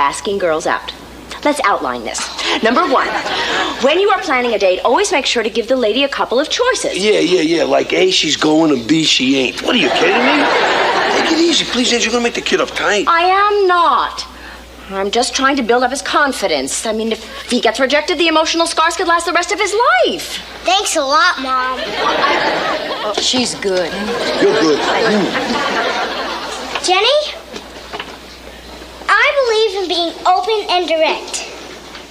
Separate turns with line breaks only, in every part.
asking girls out. Let's outline this. Number 1, when you are planning a date, always make sure to give the lady a couple of choices.
Yeah. Like A, she's going, and B, she ain't. What, are you kidding me? Take it easy, please, Angel. You're gonna make the kid uptight.
I am not. I'm just trying to build up his confidence. I mean, if he gets rejected, the emotional scars could last the rest of his life.
Thanks a lot, Mom.
She's good.
You're good.
Jenny, I believe in being open and direct.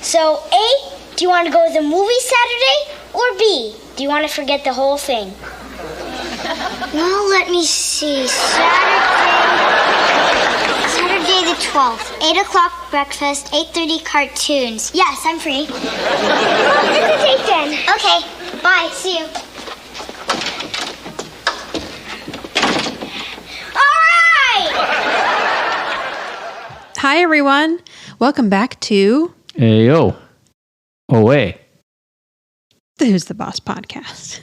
So, A, do you want to go to the movies Saturday? Or B, do you want to forget the whole thing? Well, let me see. Saturday the 12th. 8 o'clock breakfast, 8:30 cartoons. Yes, I'm free. Well, it's a date then. Okay, bye. See you. All right!
Hi, everyone. Welcome back to
Ayo. Away.
the Who's the Boss podcast.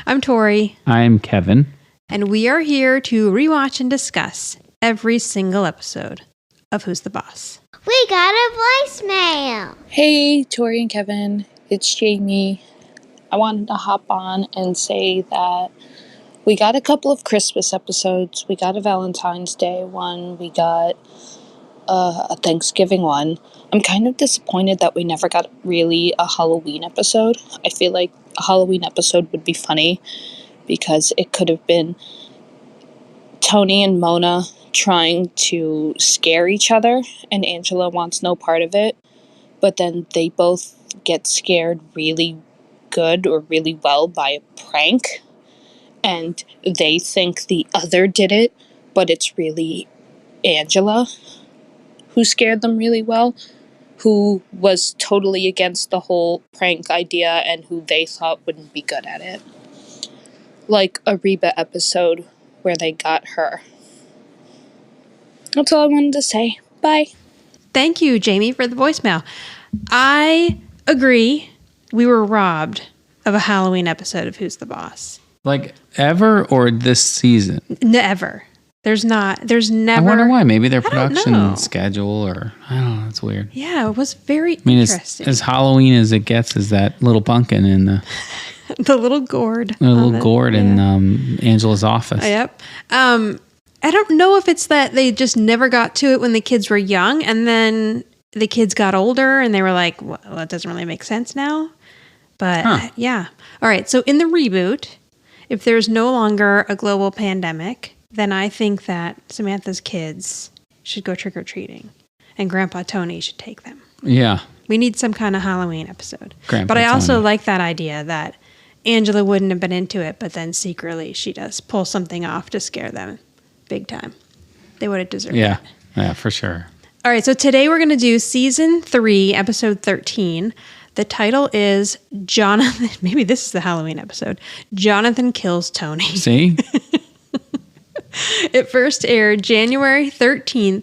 I'm Tori.
I'm Kevin.
And we are here to rewatch and discuss every single episode of Who's the Boss.
We got a voicemail.
Hey, Tori and Kevin, it's Jamie. I wanted to hop on and say that we got a couple of Christmas episodes. We got a Valentine's Day one. We got a Thanksgiving one. I'm kind of disappointed that we never got really a Halloween episode. I feel like a Halloween episode would be funny because it could have been Tony and Mona trying to scare each other, and Angela wants no part of it, but then they both get scared really good or really well by a prank, and they think the other did it, but it's really Angela who scared them really well, who was totally against the whole prank idea and who they thought wouldn't be good at it. Like a Reba episode where they got her. That's all I wanted to say. Bye.
Thank you, Jamie, for the voicemail. I agree. We were robbed of a Halloween episode of Who's the Boss.
Like ever or this season?
Never. There's never.
I wonder why. Maybe their
I don't know.
production schedule or I don't know. It's weird.
Yeah, it was very
I mean,
interesting.
as Halloween as it gets is that little pumpkin in the
little gourd.
gourd in Angela's office.
Yep. I don't know if it's that they just never got to it when the kids were young, and then the kids got older, and they were like, well, it doesn't really make sense now. But yeah. All right. So in the reboot, if there's no longer a global pandemic, then I think that Samantha's kids should go trick-or-treating, and Grandpa Tony should take them.
Yeah.
We need some kind of Halloween episode.
Grandpa
But I also
Tony.
like that idea that Angela wouldn't have been into it, but then secretly she does pull something off to scare them big time. They would have deserved it.
Yeah, for sure.
All right, so today we're going to do Season 3, Episode 13. The title is Jonathan, maybe this is the Halloween episode, Jonathan Kills Tony.
See?
It first aired January 13th,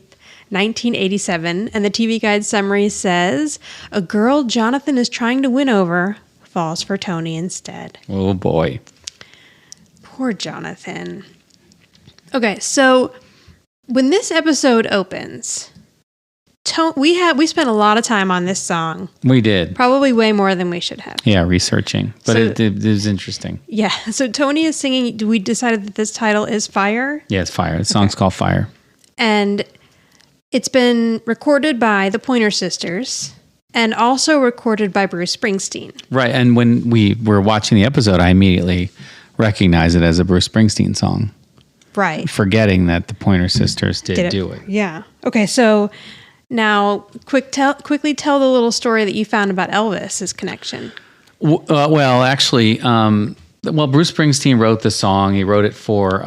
1987, and the TV Guide summary says, a girl Jonathan is trying to win over falls for Tony instead.
Oh, boy.
Poor Jonathan. Okay, so when this episode opens, we spent a lot of time on this song.
We did.
Probably way more than we should have.
Yeah, researching. But
So-
it is interesting.
Yeah, so Tony is singing, we decided that this title is Fire.
Yeah, it's Fire. The song's called Fire.
And it's been recorded by the Pointer Sisters and also recorded by Bruce Springsteen.
Right, and when we were watching the episode, I immediately recognized it as a Bruce Springsteen song.
Right.
Forgetting that the Pointer Sisters did do it.
Yeah. Okay, so now quickly tell the little story that you found about Elvis's connection.
Well, actually, Bruce Springsteen wrote the song. He wrote it for,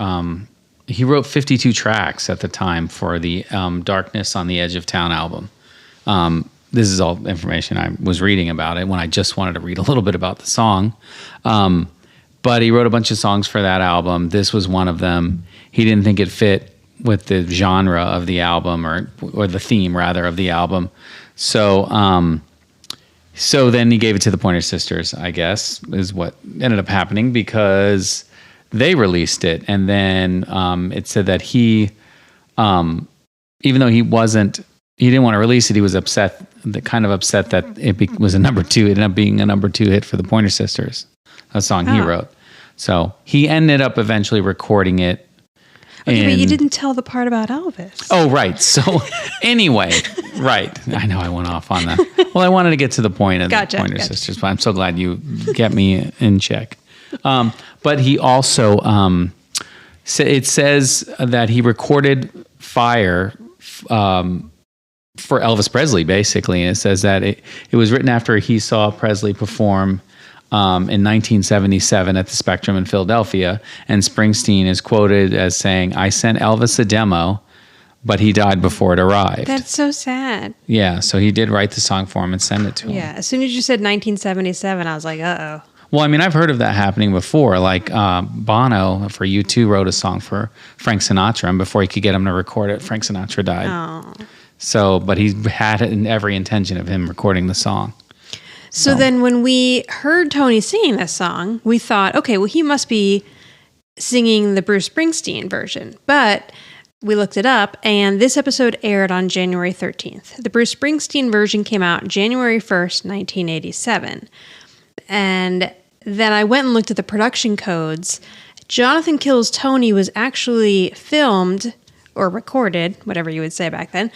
he wrote 52 tracks at the time for the Darkness on the Edge of Town album. This is all information I was reading about it when I just wanted to read a little bit about the song. But he wrote a bunch of songs for that album. This was one of them. He didn't think it fit with the genre of the album or the theme rather of the album. So then he gave it to the Pointer Sisters, I guess, is what ended up happening because they released it. And then it said that he, even though he he didn't want to release it. He was upset, kind of upset that it was a number 2. It ended up being a number 2 hit for the Pointer Sisters, a song he wrote. So he ended up eventually recording it.
Okay, but you didn't tell the part about Elvis.
Oh, right. So anyway, right. I know I went off on that. Well, I wanted to get to the point of the Pointer Sisters, but I'm so glad you get me in check. But he also, it says that he recorded Fire for Elvis Presley, basically. And it says that it was written after he saw Presley perform in 1977 at the Spectrum in Philadelphia. And Springsteen is quoted as saying, "I sent Elvis a demo, but he died before it arrived."
That's so sad.
Yeah, so he did write the song for him and send it to him.
Yeah, as soon as you said 1977, I was like, uh-oh.
Well, I mean, I've heard of that happening before. Like Bono for U2 wrote a song for Frank Sinatra, and before he could get him to record it, Frank Sinatra died.
Oh.
So, but he had every intention of him recording the song.
So then when we heard Tony singing this song, we thought, okay, well, he must be singing the Bruce Springsteen version. But we looked it up, and this episode aired on January 13th. The Bruce Springsteen version came out January 1st, 1987. And then I went and looked at the production codes. Jonathan Kills Tony was actually filmed or recorded, whatever you would say back then,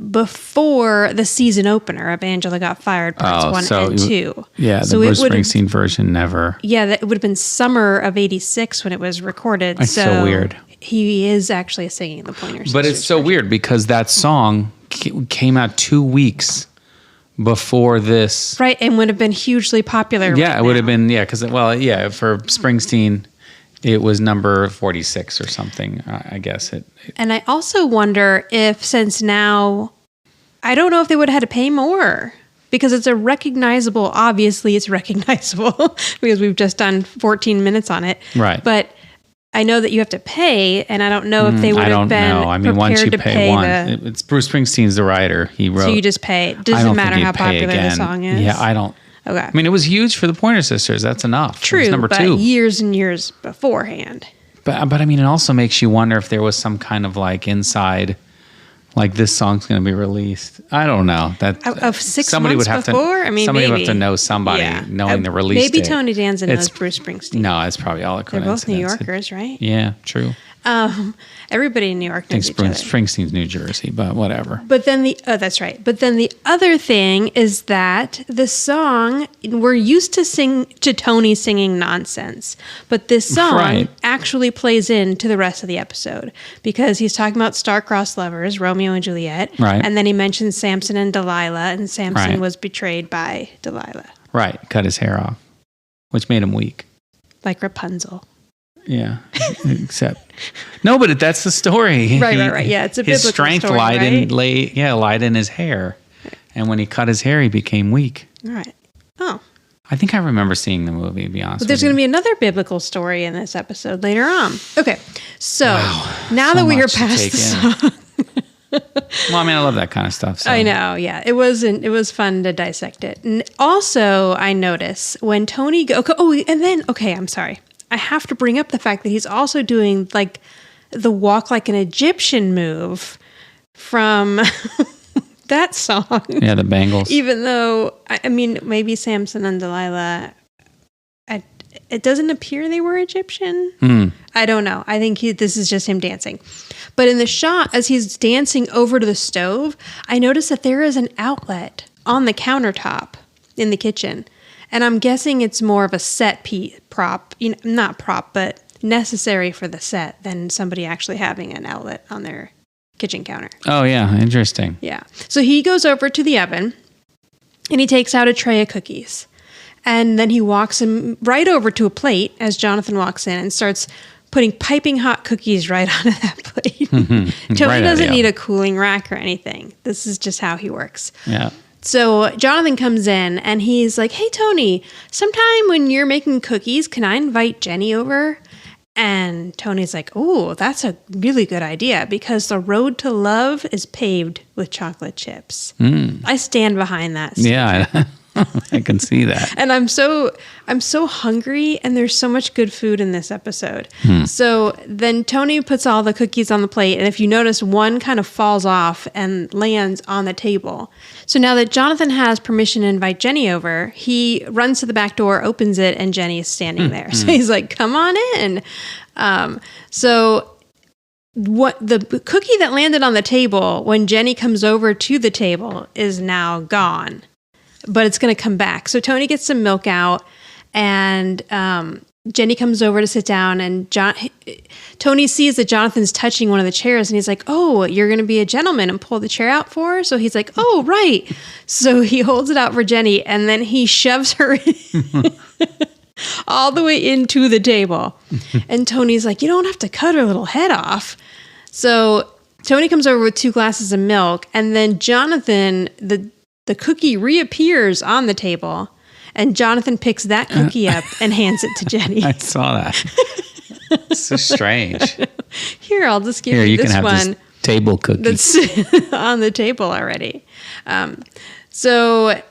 before the season opener of Angela Got Fired Parts 1 and 2.
Yeah, the Bruce Springsteen version never.
Yeah, it would have been summer of 86 when it was recorded.
That's so weird.
He is actually singing the Pointer Sisters.
But it's so weird because that song came out 2 weeks before this.
Right, and would have been hugely popular.
Yeah, it would have been, because, for Springsteen, it was number 46 or something, I guess.
And I also wonder if, since now, I don't know if they would have had to pay more. Because it's obviously it's recognizable, because we've just done 14 minutes on it.
Right.
But I know that you have to pay, and I don't know if they would have been
know. I mean, once you pay one, it's Bruce Springsteen's the writer. He wrote.
So you just pay. It doesn't matter how popular the song is.
Yeah, I don't.
Okay.
I mean, it was huge for the Pointer Sisters. That's enough.
True,
it was number
but
2.
years and years beforehand.
But I mean, it also makes you wonder if there was some kind of inside, this song's going to be released. I don't know. That
of 6
somebody
months
would have
before.
To,
I mean,
somebody
maybe.
would have to know somebody knowing the release.
Maybe
date.
Tony Danza knows Bruce Springsteen.
No, it's probably all a coincidence.
They're both New Yorkers, right?
Yeah, true.
Everybody in New York knows each other.
Springsteen's New Jersey, but whatever.
But then that's right. But then the other thing is that the song, we're used to Tony singing nonsense, but this song actually plays into the rest of the episode because he's talking about star-crossed lovers, Romeo and Juliet, and then he mentions Samson and Delilah, and Samson was betrayed by Delilah.
Right, cut his hair off, which made him weak.
Like Rapunzel.
Yeah, except but that's the story.
Right. Yeah, it's a biblical
his strength
story,
lied in his hair, and when he cut his hair, he became weak.
All right. Oh,
I think I remember seeing the movie. To be honest,
but there's going to be another biblical story in this episode later on. Okay, so now that we are past the song.
Well, I mean, I love that kind of stuff. So.
I know, yeah. It was fun to dissect it. And also, I notice when Tony I'm sorry. I have to bring up the fact that he's also doing the walk like an Egyptian move from that song.
Yeah, the Bangles.
Even though, I mean, maybe Samson and Delilah, it doesn't appear they were Egyptian. I don't know. I think this is just him dancing. But in the shot, as he's dancing over to the stove, I notice that there is an outlet on the countertop in the kitchen. And I'm guessing it's more of a set prop, not prop, but necessary for the set than somebody actually having an outlet on their kitchen counter.
Oh, yeah. Interesting.
Yeah. So he goes over to the oven and he takes out a tray of cookies. And then he walks him right over to a plate as Jonathan walks in and starts putting piping hot cookies right onto that plate. Tony doesn't need a cooling rack or anything. This is just how he works.
Yeah.
So Jonathan comes in and he's like, "Hey, Tony, sometime when you're making cookies, can I invite Jenny over?" And Tony's like, "Oh, that's a really good idea because the road to love is paved with chocolate chips." I stand behind that statement.
Yeah. I can see that.
And I'm so hungry, and there's so much good food in this episode. So then Tony puts all the cookies on the plate, and if you notice, one kind of falls off and lands on the table. So now that Jonathan has permission to invite Jenny over, he runs to the back door, opens it, and Jenny is standing there. So he's like, "Come on in." So what the cookie that landed on the table when Jenny comes over to the table is now gone. But it's going to come back. So Tony gets some milk out, and Jenny comes over to sit down, and Tony sees that Jonathan's touching one of the chairs, and he's like, "Oh, you're going to be a gentleman and pull the chair out for her?" So he's like, "Oh, right." So he holds it out for Jenny, and then he shoves her all the way into the table. And Tony's like, "You don't have to cut her little head off." So Tony comes over with 2 glasses of milk, and then Jonathan, the cookie reappears on the table, and Jonathan picks that cookie up and hands it to Jenny.
I saw that. It's so strange.
Here, I'll just give
Here,
you
you
this
can have
one
this table cookie.
that's on the table already. So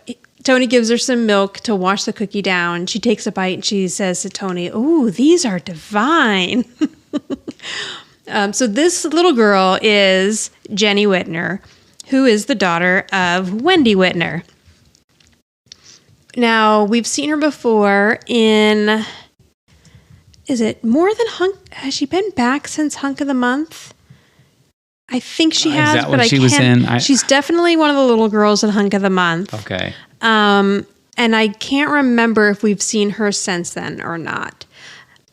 Tony gives her some milk to wash the cookie down. She takes a bite, and she says to Tony, "Ooh, these are divine." So this little girl is Jenny Whitner, who is the daughter of Wendy Whitner. Now, we've seen her before in, is it more than has she been back since Hunk of the Month? I think she has,
is that
but
what
I
she
can't.
was in?
She's definitely one of the little girls in Hunk of the Month.
Okay.
And I can't remember if we've seen her since then or not.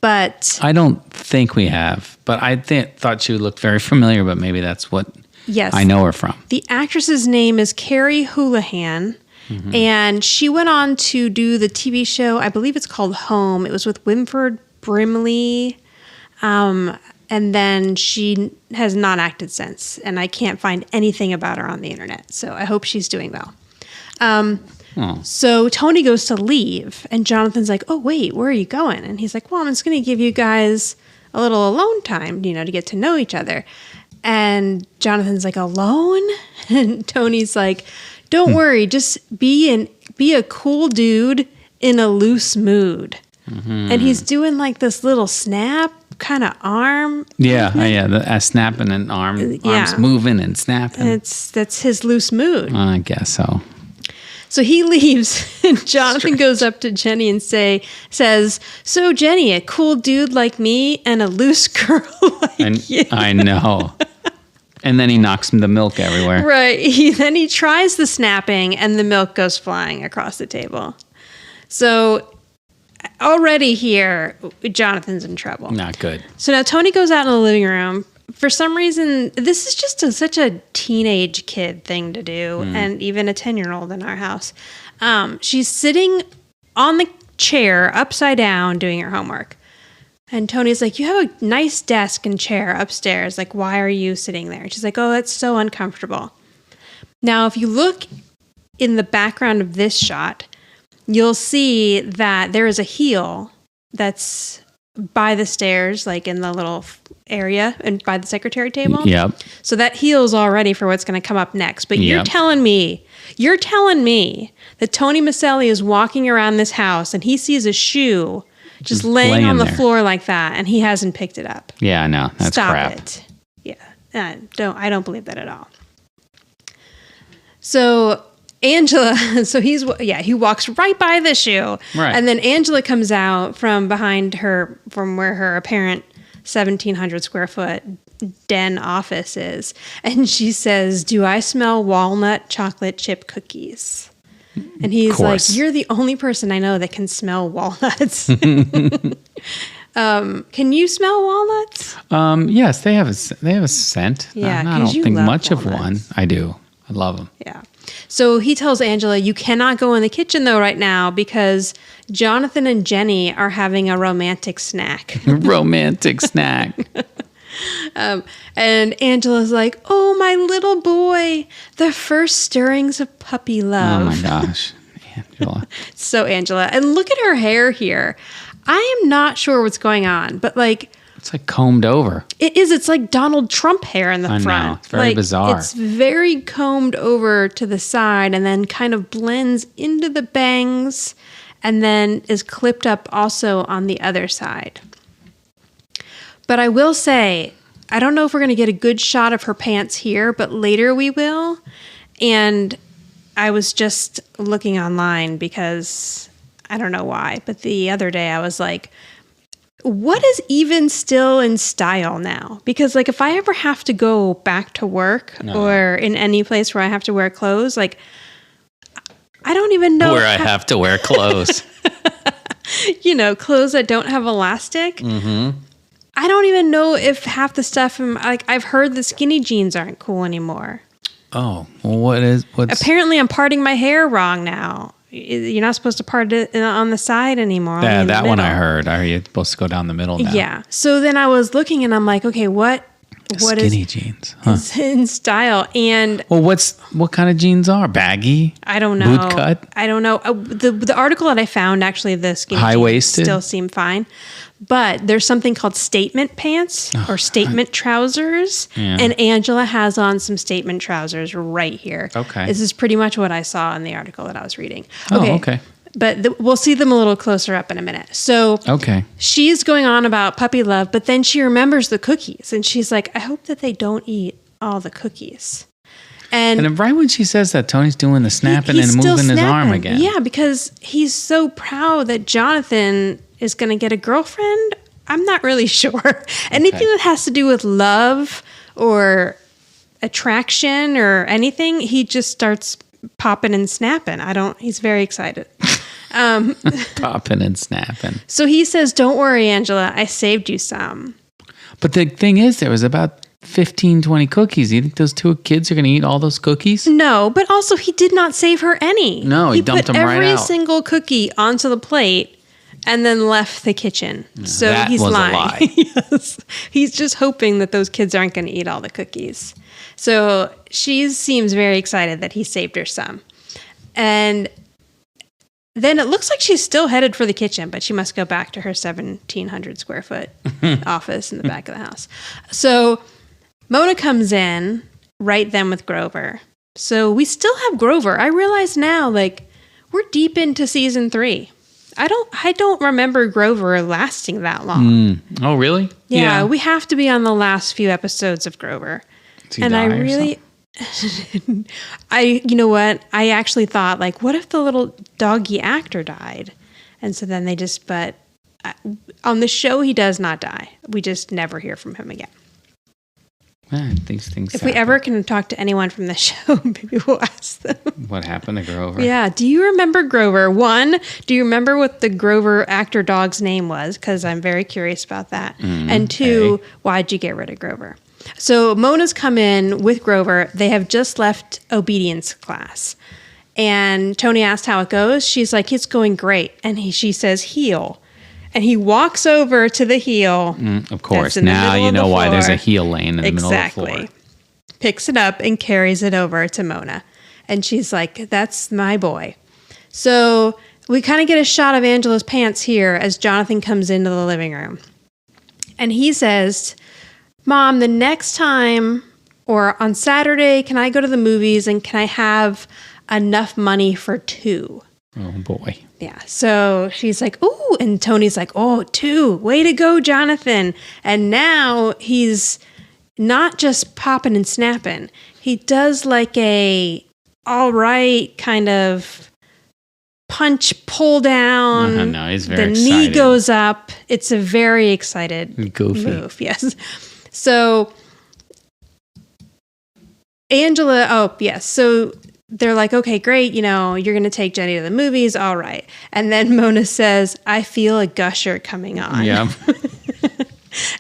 But
I don't think we have, but I thought she looked very familiar, but maybe that's what
yes,
I know her from.
The actress's name is Carrie Houlihan, and she went on to do the TV show, I believe it's called Home. It was with Winford Brimley, and then she has not acted since, and I can't find anything about her on the internet, so I hope she's doing well. So Tony goes to leave, and Jonathan's like, "Oh, wait, where are you going?" And he's like, "Well, I'm just going to give you guys a little alone time, to get to know each other." And Jonathan's like, "Alone?" And Tony's like, "Don't worry, just be a cool dude in a loose mood." And he's doing like this little snap kind of arm.
Yeah, a snap and an arms moving and snapping.
That's his loose mood.
I guess so.
So he leaves, and Jonathan goes up to Jenny and says, "So Jenny, a cool dude like me and a loose girl like you."
I know. And then he knocks the milk everywhere.
Right. Then he tries the snapping, and the milk goes flying across the table. So already here, Jonathan's in trouble.
Not good.
So now Tony goes out in the living room. For some reason, this is just such a teenage kid thing to do, and even a 10-year-old in our house. She's sitting on the chair upside down doing her homework. And Tony's like, "You have a nice desk and chair upstairs. Like, why are you sitting there?" She's like, "Oh, that's so uncomfortable." Now, if you look in the background of this shot, you'll see that there is a heel that's by the stairs, like in the little area and by the secretary table.
Yep.
So that heel's all ready for what's going to come up next. But you're telling me that Tony Micelli is walking around this house and he sees a shoe just laying on the floor like that, and he hasn't picked it up.
Yeah, no, that's
Stop
crap.
it. Yeah, I don't believe that at all. So Angela, he walks right by the shoe.
Right.
And then Angela comes out from behind her, from where her apparent 1,700 square foot den office is. And she says, "Do I smell walnut chocolate chip cookies?" And he's like, "You're the only person I know that can smell walnuts." Can you smell walnuts?
Yes, they have a scent.
Yeah,
I don't
you
think
love
much of
walnuts.
one. I do. I love them.
Yeah. So he tells Angela, "You cannot go in the kitchen though right now because Jonathan and Jenny are having a romantic snack."
Romantic snack.
And Angela's like, "Oh, my little boy, the first stirrings of puppy love."
Oh my gosh, Angela.
So Angela, and look at her hair here. I am not sure what's going on, but like
It's like combed over.
It is. It's like Donald Trump hair in the front.
I know. It's very bizarre.
It's very combed over to the side and then kind of blends into the bangs and then is clipped up also on the other side. But I will say, I don't know if we're going to get a good shot of her pants here, but later we will. And I was just looking online because I don't know why, but the other day I was like, what is even still in style now? Because like if I ever have to go back to work or in any place where I have to wear clothes, like I don't even know
where I have to wear clothes.
Clothes that don't have elastic. Mm-hmm. I don't even know if half the stuff I've heard the skinny jeans aren't cool anymore.
Oh, well, what's
apparently I'm parting my hair wrong now. You're not supposed to part it on the side anymore.
Yeah, that one I heard. Are you supposed to go down the middle now?
Yeah. So then I was looking and I'm like, okay, what
skinny jeans? Huh.
Is in style? And
well, what kind of jeans are baggy?
I don't know.
Boot cut?
I don't know. The article that I found actually the skinny
high-waisted
jeans still seem fine, but there's something called statement pants or statement trousers, and Angela has on some statement trousers right here.
Okay,
this is pretty much what I saw in the article that I was reading.
Okay.
But we'll see them a little closer up in a minute. So she's going on about puppy love, but then she remembers the cookies. And she's like, I hope that they don't eat all the cookies. And
right when she says that, Tony's doing the snapping and moving his arm again.
Yeah, because he's so proud that Jonathan is going to get a girlfriend. I'm not really sure. Anything that has to do with love or attraction or anything, he just starts popping and snapping. He's very excited.
Popping and snapping.
So he says, don't worry, Angela, I saved you some.
But the thing is, there was about 15, 20 cookies. Do you think those two kids are going to eat all those cookies?
No, but also he did not save her any.
No, he dumped them right out.
Every single cookie onto the plate and then left the kitchen. So
that
he's
was
lying.
A lie.
Yes. He's just hoping that those kids aren't going to eat all the cookies. So she seems very excited that he saved her some. And then it looks like she's still headed for the kitchen, but she must go back to her 1,700 square foot office in the back of the house. So Mona comes in right then with Grover. So we still have Grover. I realize now, we're deep into season 3. I don't remember Grover lasting that long.
Oh, really?
Yeah, we have to be on the last few episodes of Grover. And I really, you know what? I actually thought, what if the little doggy actor died? And so then but on the show, he does not die. We just never hear from him again.
These things
If we ever can talk to anyone from the show, maybe we'll ask them.
What happened to Grover?
Yeah. Do you remember Grover? 1, do you remember what the Grover actor dog's name was? Because I'm very curious about that. And 2, why'd you get rid of Grover? So Mona's come in with Grover. They have just left obedience class. And Tony asked how it goes. She's like, it's going great. And she says, heel. And he walks over to the heel.
Of course. Now you know why there's a heel lane in the middle of the floor.
Picks it up and carries it over to Mona. And she's like, that's my boy. So we kind of get a shot of Angela's pants here as Jonathan comes into the living room. And he says, Mom, the next time or on Saturday, can I go to the movies and can I have enough money for 2?
Oh, boy.
Yeah. So she's like, ooh. And Tony's like, oh, 2. Way to go, Jonathan. And now he's not just popping and snapping. He does a all right kind of punch, pull down.
No, he's very
excited. The knee goes up. It's a very excited
Goofy
move. Yes. So Angela, so they're like, okay, great. You're going to take Jenny to the movies. All right. And then Mona says, I feel a gusher coming on.
Yeah.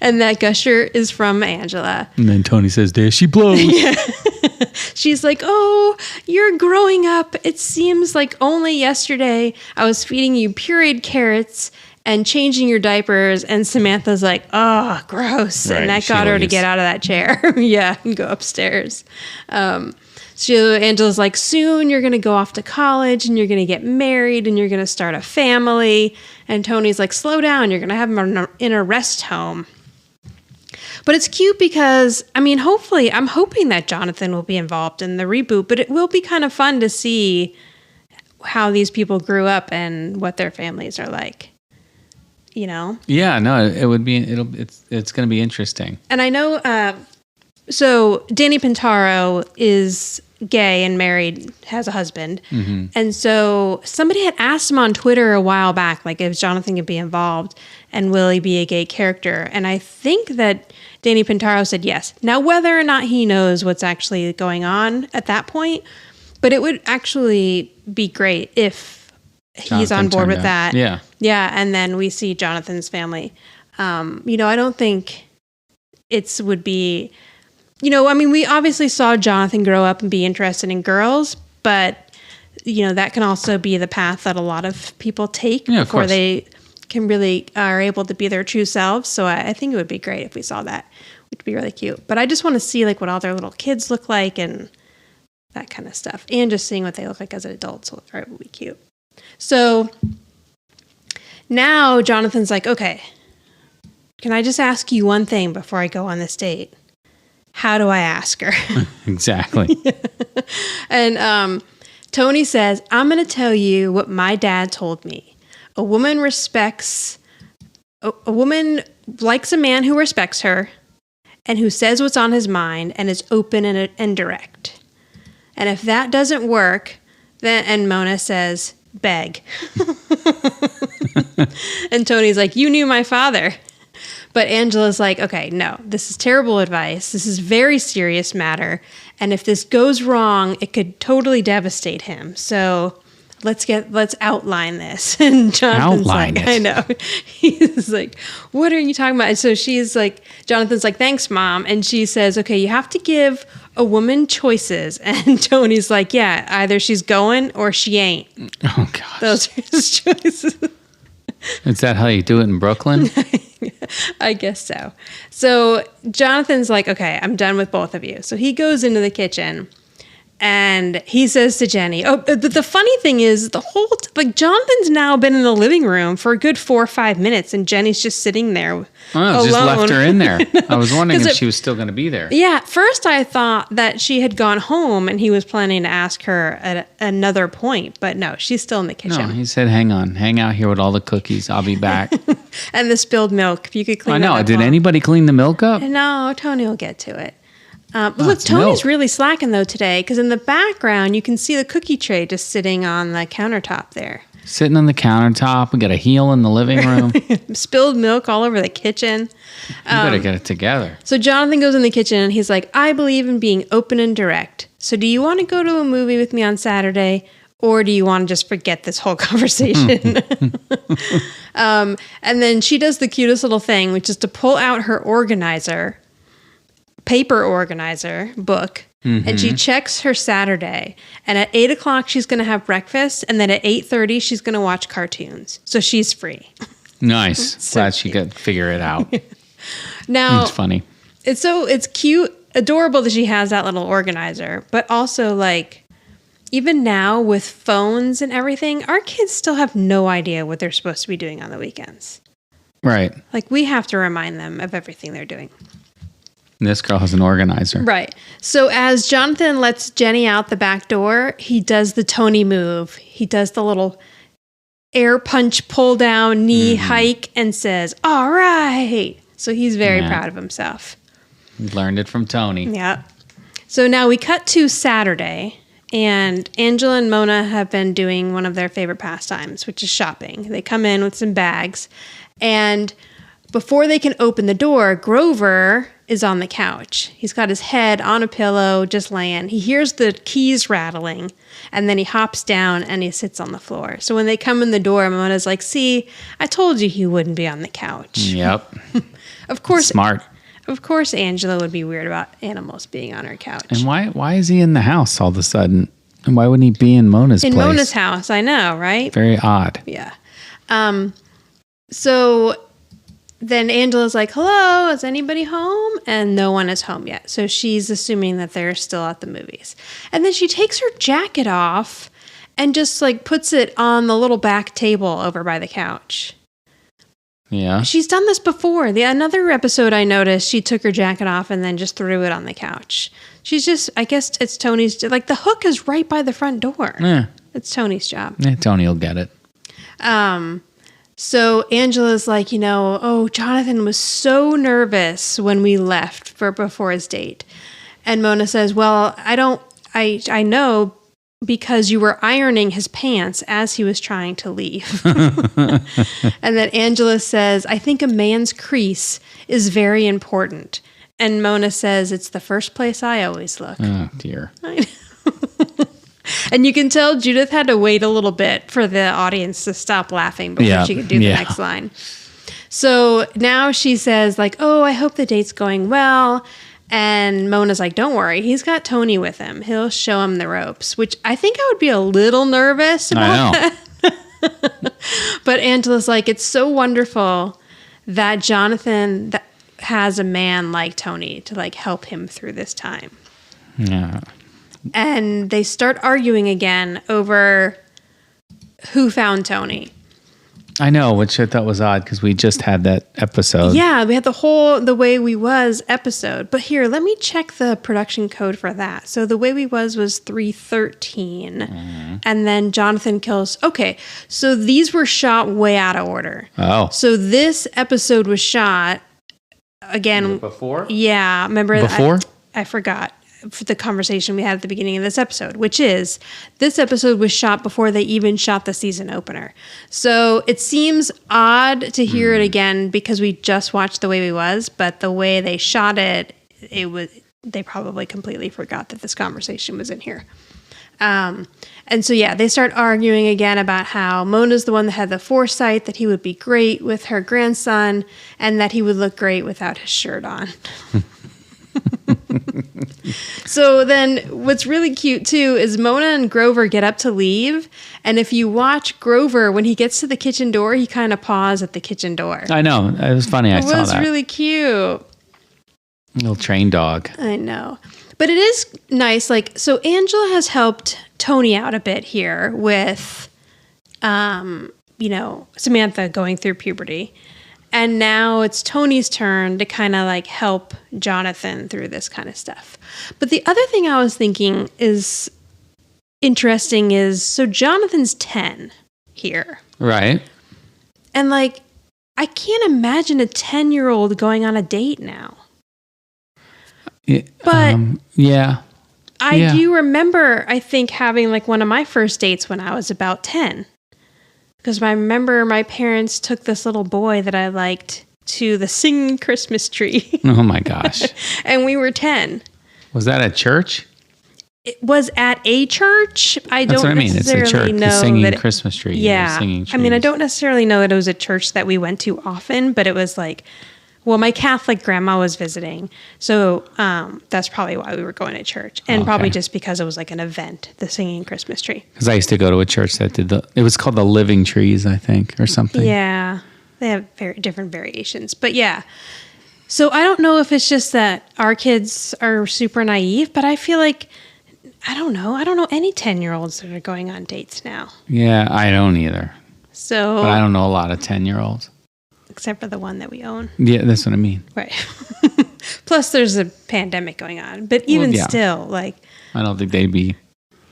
And that gusher is from Angela.
And then Tony says, there she blows.
Yeah. She's like, oh, you're growing up. It seems like only yesterday I was feeding you pureed carrots and changing your diapers. And Samantha's like, oh, gross.
Right,
and that got her to get out of that chair. Yeah, and go upstairs. Angela's like, soon you're going to go off to college and you're going to get married and you're going to start a family. And Tony's like, slow down. You're going to have him in a rest home. But it's cute because, I mean, hopefully, I'm hoping that Jonathan will be involved in the reboot, but it will be kind of fun to see how these people grew up and what their families are like. You know?
Yeah, no, it's going to be interesting.
And I know, so Danny Pintauro is gay and married, has a husband. Mm-hmm. And so somebody had asked him on Twitter a while back, like if Jonathan could be involved and will he be a gay character? And I think that Danny Pintauro said yes. Now, whether or not he knows what's actually going on at that point, but it would actually be great if he's on board with that.
Yeah.
Yeah. And then we see Jonathan's family. You know, I don't think would be, you know, I mean, we obviously saw Jonathan grow up and be interested in girls, but, you know, that can also be the path that a lot of people take before they can really are able to be their true selves. So I think it would be great if we saw that. It would be really cute. But I just want to see like what all their little kids look like and that kind of stuff. And just seeing what they look like as adults will be cute. So now Jonathan's like, okay, can I just ask you one thing before I go on this date? How do I ask her?
Exactly.
And Tony says, I'm going to tell you what my dad told me. A woman likes a man who respects her and who says what's on his mind and is open and direct. And if that doesn't work, and Mona says, beg. And Tony's like, you knew my father. But Angela's like, okay, no, this is terrible advice. This is a very serious matter. And if this goes wrong, it could totally devastate him. So let's outline this. And Jonathan's
outline
like,
it.
I know. He's like, what are you talking about? And so she's like, Jonathan's like, thanks, Mom. And she says, okay, you have to give a woman choices. And Tony's like, yeah, either she's going or she ain't.
Oh, gosh.
Those are his choices.
Is that how you do it in Brooklyn?
I guess so. So Jonathan's like, okay, I'm done with both of you. So he goes into the kitchen and he says to Jenny, the funny thing is Jonathan's now been in the living room for a good 4 or 5 minutes and Jenny's just sitting there alone.
Just left her in there. I was wondering if she was still going to be there.
Yeah, at first I thought that she had gone home and he was planning to ask her at another point, but no, she's still in the kitchen.
No, he said, hang out here with all the cookies. I'll be back.
And the spilled milk, if you could clean that up.
Did anybody clean the milk up?
No, Tony will get to it. Look, Tony's really slacking though today because in the background you can see the cookie tray just sitting on the countertop there.
Sitting on the countertop. We got a heel in the living room.
Spilled milk all over the kitchen.
You better get it together.
So Jonathan goes in the kitchen and he's like, I believe in being open and direct. So do you want to go to a movie with me on Saturday or do you want to just forget this whole conversation? And then she does the cutest little thing, which is to pull out her paper organizer book. Mm-hmm. And she checks her Saturday. And at 8 o'clock, she's going to have breakfast. And then at 8:30, she's going to watch cartoons. So she's free.
Nice.
So
glad she could figure it out.
Now,
it's funny.
It's cute, adorable that she has that little organizer. But also, like, even now with phones and everything, our kids still have no idea what they're supposed to be doing on the weekends.
Right.
Like, we have to remind them of everything they're doing.
And this girl has an organizer.
Right. So as Jonathan lets Jenny out the back door, he does the Tony move. He does the little air punch, pull down, knee hike, and says, all right. So he's very proud of himself.
He learned it from Tony.
Yeah. So now we cut to Saturday, and Angela and Mona have been doing one of their favorite pastimes, which is shopping. They come in with some bags, and before they can open the door, Grover is on the couch. He's got his head on a pillow, just laying. He hears the keys rattling, and then he hops down and he sits on the floor. So when they come in the door, Mona's like, see, I told you he wouldn't be on the couch.
Yep.
Of course.
Smart.
Of course, Angela would be weird about animals being on her couch.
And why is he in the house all of a sudden? And why wouldn't he be in Mona's place?
In Mona's house, I know, right?
Very odd.
Yeah. So then Angela's like, hello, is anybody home? And no one is home yet. So she's assuming that they're still at the movies. And then she takes her jacket off and just like puts it on the little back table over by the couch.
Yeah.
She's done this before. Another episode I noticed, she took her jacket off and then just threw it on the couch. She's just, I guess it's Tony's, like the hook is right by the front door.
Yeah.
It's Tony's job.
Yeah, Tony will get it.
So Angela's like, Jonathan was so nervous when we left before his date. And Mona says, well, I know because you were ironing his pants as he was trying to leave. And then Angela says, I think a man's crease is very important. And Mona says, it's the first place I always look.
Oh, dear.
I know. And you can tell Judith had to wait a little bit for the audience to stop laughing before she could do the next line. So now she says, like, oh, I hope the date's going well. And Mona's like, don't worry. He's got Tony with him. He'll show him the ropes, which I think I would be a little nervous about that. But Angela's like, it's so wonderful that Jonathan has a man like Tony to like help him through this time.
Yeah.
And they start arguing again over who found Tony.
I know, which I thought was odd because we just had that episode.
Yeah, we had The Way We Was episode. But here, let me check the production code for that. So The Way We Was 313. Mm-hmm. And then Jonathan kills. Okay, so these were shot way out of order.
Oh.
So this episode was shot again.
Before?
Yeah, remember
before?
I forgot for the conversation we had at the beginning of this episode, which is this episode was shot before they even shot the season opener. So it seems odd to hear it again because we just watched The Way We Was, but the way they shot it, they probably completely forgot that this conversation was in here. And so, yeah, they start arguing again about how Mona's the one that had the foresight that he would be great with her grandson and that he would look great without his shirt on. So then what's really cute too is Mona and Grover get up to leave. And if you watch Grover, when he gets to the kitchen door, he kind of paws at the kitchen door.
I know. It was funny. I saw that.
It was really cute.
Little train dog.
I know. But it is nice. Like, so Angela has helped Tony out a bit here with, Samantha going through puberty. And now it's Tony's turn to kind of like help Jonathan through this kind of stuff. But the other thing I was thinking is interesting is, so Jonathan's 10 here.
Right.
And like, I can't imagine a 10-year-old going on a date now. But
yeah.
I do remember, I think, having like one of my first dates when I was about 10. Because I remember my parents took this little boy that I liked to the singing Christmas tree.
Oh my gosh.
And we were 10.
Was that at church?
It was at a church.
That's what I mean. It's a church. The singing Christmas tree.
Yeah. I mean, I don't necessarily know that it was a church that we went to often, but it was like, well, my Catholic grandma was visiting. So that's probably why we were going to church. And probably just because it was like an event, the singing Christmas tree.
Because I used to go to a church that did it was called the Living Trees, I think, or something.
Yeah. They have very different variations. But yeah. So I don't know if it's just that our kids are super naive, but I feel like, I don't know any 10-year-olds that are going on dates now.
Yeah, I don't either.
So,
but I don't know a lot of 10-year-olds.
Except for the one that we own.
Yeah, that's what I mean.
Right. Plus, there's a pandemic going on. But even still, like...
I don't think they'd be...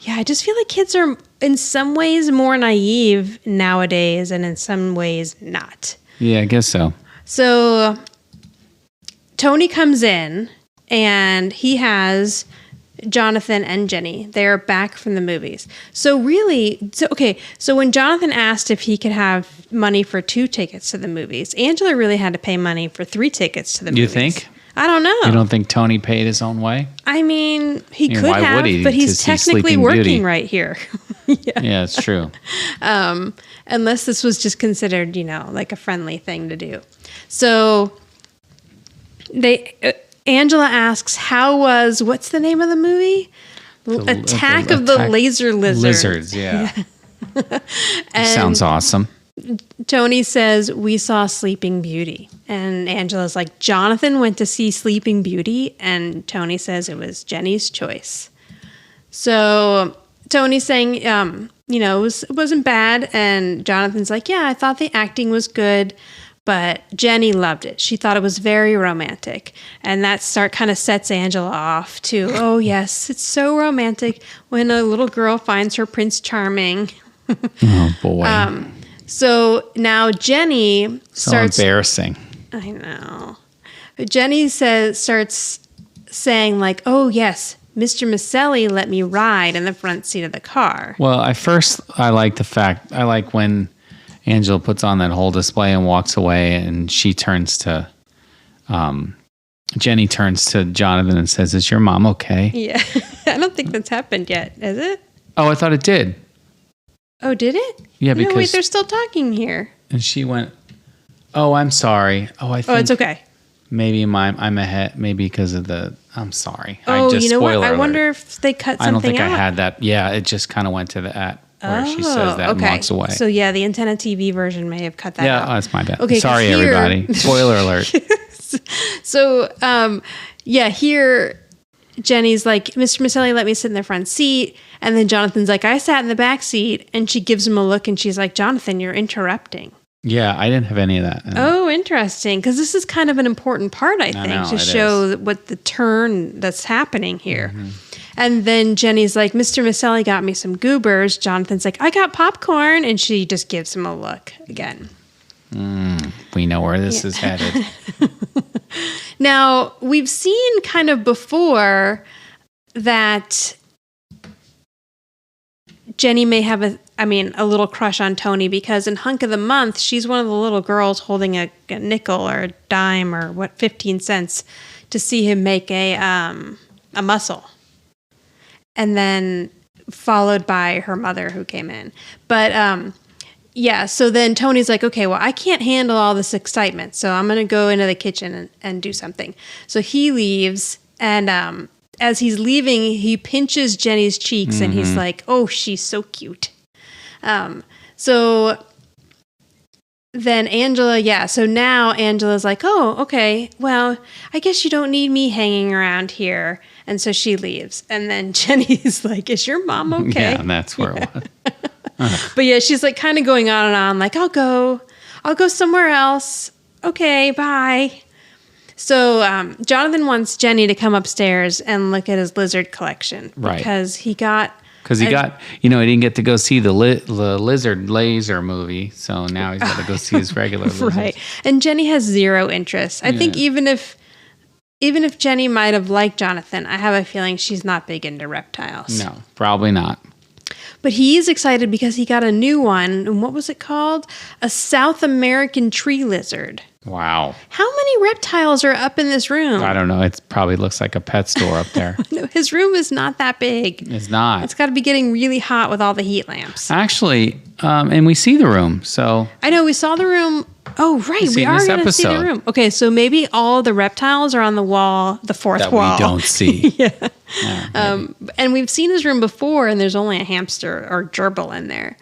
Yeah, I just feel like kids are, in some ways, more naive nowadays, and in some ways, not.
Yeah, I guess so.
So, Tony comes in, and he has Jonathan and Jenny. They're back from the movies. So really, so when Jonathan asked if he could have money for 2 tickets to the movies, Angela really had to pay money for 3 tickets to the movies.
You think?
I don't know.
You don't think Tony paid his own way?
I mean, he could
why
have,
would he,
but he's technically working right here.
Yeah, it's true.
Unless this was just considered, like a friendly thing to do. So Angela asks, what's the name of the movie? Attack of the Laser Lizards.
Lizards, yeah. Sounds awesome.
Tony says, we saw Sleeping Beauty. And Angela's like, Jonathan went to see Sleeping Beauty. And Tony says it was Jenny's choice. So Tony's saying, it wasn't bad. And Jonathan's like, yeah, I thought the acting was good. But Jenny loved it. She thought it was very romantic. And that kind of sets Angela off to, oh, yes, it's so romantic when a little girl finds her Prince Charming.
Oh, boy.
So now Jenny starts...
embarrassing.
I know. Jenny starts saying like, oh, yes, Mr. Micelli let me ride in the front seat of the car.
Well, I like when Angela puts on that whole display and walks away, and Jenny turns to Jonathan and says, "Is your mom okay?"
Yeah. I don't think that's happened yet, is it?
Oh, I thought it did.
Oh, did it?
Yeah, because...
No, wait, they're still talking here.
And she went, "Oh, I'm sorry. Oh, I think...
Oh, it's okay.
Maybe I'm ahead. Maybe because of the... I'm sorry.
Oh, you know what?
Spoiler
I
alert.
wonder if they cut something out.
I don't think I had that. Yeah, it just kind of went to the where she says that and walks away.
So yeah, the Antenna TV version may have cut that out.
Yeah, that's my bad.
Okay,
sorry, everybody. Spoiler alert.
So, here Jenny's like, Mr. Micelli let me sit in the front seat. And then Jonathan's like, I sat in the back seat. And she gives him a look and she's like, Jonathan, you're interrupting.
Yeah, I didn't have any of that.
Oh, interesting. Because this is kind of an important part, I think, to show what the turn that's happening here. Mm-hmm. And then Jenny's like, Mr. Micelli got me some goobers. Jonathan's like, I got popcorn. And she just gives him a look again.
We know where this is headed.
Now, we've seen kind of before that Jenny may have a little crush on Tony, because in Hunk of the Month, she's one of the little girls holding a nickel or a dime or 15 cents to see him make a mussel. And then followed by her mother who came in. But so then Tony's like, okay, well, I can't handle all this excitement, so I'm going to go into the kitchen and do something. So he leaves, and as he's leaving, he pinches Jenny's cheeks, and he's like, oh, she's so cute. So then Angela, so now Angela's like, oh, okay, well, I guess you don't need me hanging around here. And so she leaves. And then Jenny's like, is your mom okay?
Yeah, and that's where it was.
But yeah, she's like kind of going on and on, like, I'll go somewhere else. Okay, bye. So Jonathan wants Jenny to come upstairs and look at his lizard collection.
Right.
Because he
didn't get to go see the lizard laser movie. So now he's got to go see his regular lizards.
Right. And Jenny has zero interest. I think even if Jenny might have liked Jonathan, I have a feeling she's not big into reptiles.
No, probably not.
But he's excited because he got a new one. And what was it called? A South American tree lizard.
Wow.
How many reptiles are up in this room?
I don't know. It probably looks like a pet store up there.
No, his room is not that big.
It's not.
It's got to be getting really hot with all the heat lamps.
Actually, and we see the room, so...
I know, we saw the room. Oh, right. We are going to see the room. Okay, so maybe all the reptiles are on the wall, the fourth wall.
That we don't see.
Yeah. And we've seen his room before, and there's only a hamster or gerbil in there.